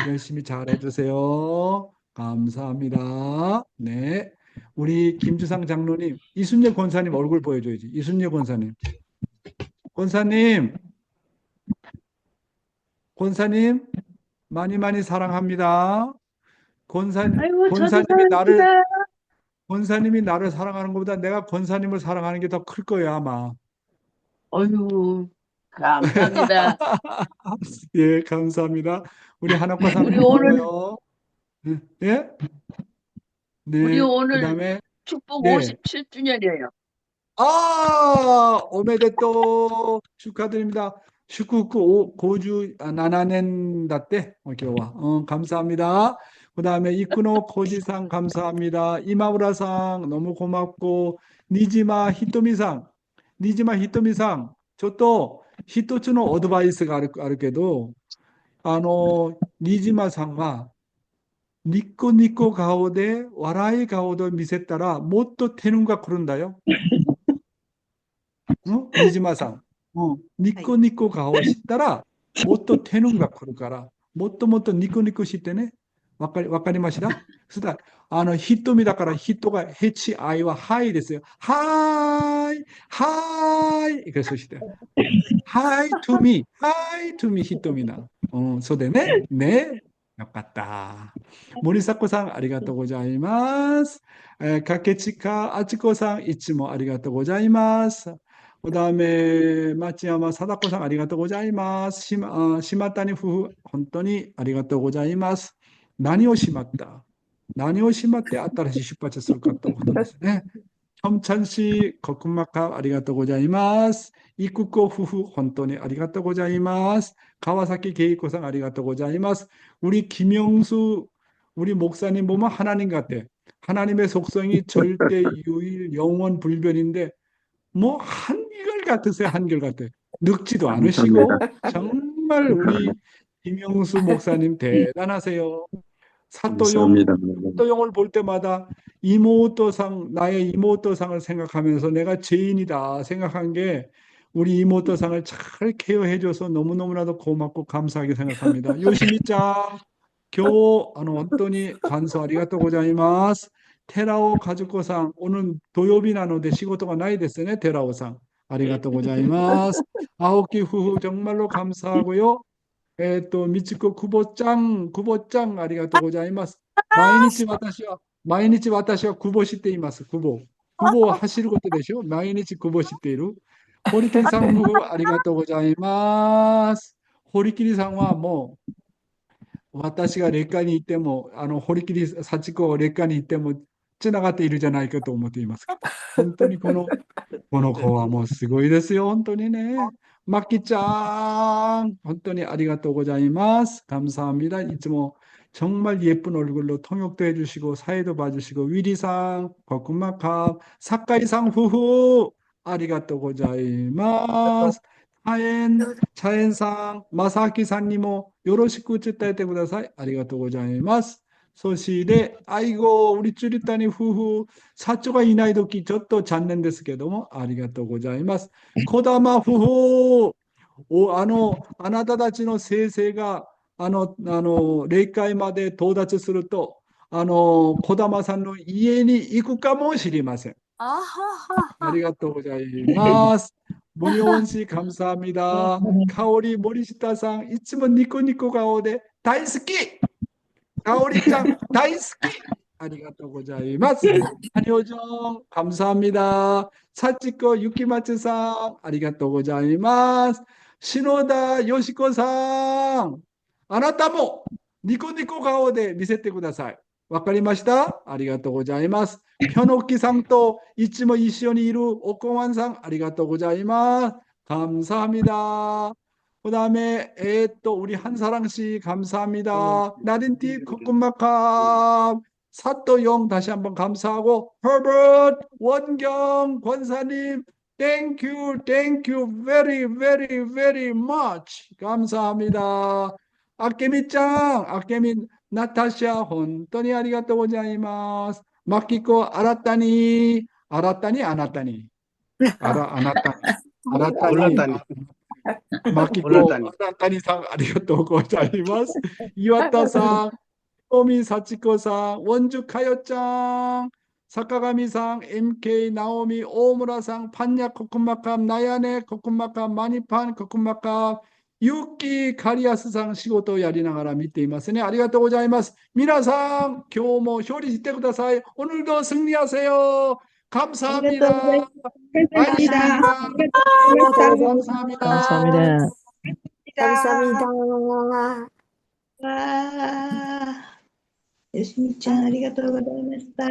열심히 잘 해주세요. 감사합니다. 네. 우리 김주상 장로님, 이순재 권사님 얼굴 보여줘야지. 이순재 권사님. 권사님, 권사님, 많이 많이 사랑합니다. 아이고, 저도 권사님이 사랑합니다. 권사님이 나를 사랑하는 것보다 내가 권사님을 사랑하는 게 더 클 거예요, 아마. 어휴, 감사합니다. 예, 감사합니다. 우리 한옥과 우리 사모님 오늘, 고마워요. 예? 우리 네, 오늘 그다음에 축복 네. 57주년이에요. 오메데또 축하드립니다. 슈쿠쿠 고주 나나넨 다때 오케이와 감사합니다. 그다음에 이쿠노 코지상 감사합니다. 이마우라상 너무 고맙고 니지마 히토미상 저 또 히토츠노 어드바이스가 아르게도 니지마さんは 니꼬 니꼬 가오데 와라이 가오도 미세따라 못도 테눈가 그런다요. 니지마さん。ニコニコ顔したら、もっと手のが来るから、もっともっとニコニコしてね。わかりました？そしたら、瞳だから人が HI ははいですよ。はーい、はーい。そして、はいto me、はいto me 瞳な。そうでね。ね。よかった。森迫さん、ありがとうございます。竹近あちこさん、いつもありがとうございます。그 다음에 마치야마 사다코さん ありがとうございます。島谷夫婦本当にありがとうございます。何をしまった何をしまって新しい出発するかということですね。첨찬씨 거쿤마카 ありがとうございます。이쿠코夫婦本当にありがとうございます。가와사키 게이코さん ありがとうございます。우리 김영수 우리 목사님 보면 하나님 같아. 하나님의 속성이 절대 유일 영원 불변인데 뭐 한결 같으세요. 한결 같아. 늙지도 않으시고 정말 우리 김영수 목사님 대단하세요. 감사합니다. 사또용을 볼 때마다 이모토상, 나의 이모토상을 생각하면서 내가 죄인이다 생각한 게 우리 이모토상을 잘 케어해줘서 너무너무나도 고맙고 감사하게 생각합니다. 요시미짱,本当に感想ありがとうございます。寺尾和子さん、오늘土曜日なので仕事がないですね、寺尾さん。ありがとうございます。青木夫婦、정말로 감사하고요. 미치코 구보짱, ありがとうございます。毎日私は구보しています。구보を走ることでしょ。毎日구보している。堀切さん夫婦、ありがとうございます。堀切さんはもう、私が劣化に行っても、堀切幸子が劣化に行っても、つながっているじゃないかと思っています。本当にこの子はもうすごいですよ、本当にね。マキちゃん、本当にありがとうございます。감사합니다。いつも정말 예쁜 얼굴로 통역도 해주시고 사회도 봐주시고 위리상, 거꾸마카, 사카이상 후후, 아리가또 고자이마스. 차엔상, 마사키상님도 요로시쿠 츠타에테 쿠다사이. 아리가또 고자이마스. そして우리 쭈리타니 후후, 사초가 이나이 도키, ちょっと残念ですけども、ありがとうございます。児玉夫婦、あなたたちの先生が、霊界まで到達すると、児玉さんの家に行くかもしれません。ありがとうございます。문효원 씨 감사합니다. 가오리 모리시타さん、いつもニコニコ顔で大好き。カオリちゃん大好き。ありがとうございます。한효정 감사합니다. 사치코 유키마츠さん、ありがとうございます。篠田よしこさん、あなたもニコニコ顔で見せてください。わかりました？ありがとうございます。ピョノッキさんといつも一緒にいるおこわんさん、ありがとうございます。감사합니다。그다음에 우리 한사랑 씨 감사합니다. 나린티 코코마카 사또용 다시 한번 감사하고 허버트 원경 권사님 thank you very very very much 감사합니다. 아케미짱 아케미 나타샤 혼돈이 아리가또 고자이마스. 마키코 아라타니 아나타니 아라타니マキコ、谷さん、ありがとうございます。岩田さん、尾幸子さん、ウォンジュカヨちゃん、坂上さん、MK、直美、大村さん、パンニャコクマカム、ナヤネコクマカム、マニパンコクマカム、ユッキー、カリアスさん、仕事をやりながら見ていますね。ありがとうございます。皆さん、今日も勝利してください。오늘도 승리하세요。감사합니다. 감사합니다. 감사합니다. 와, 요시미ちゃんありがとうございました。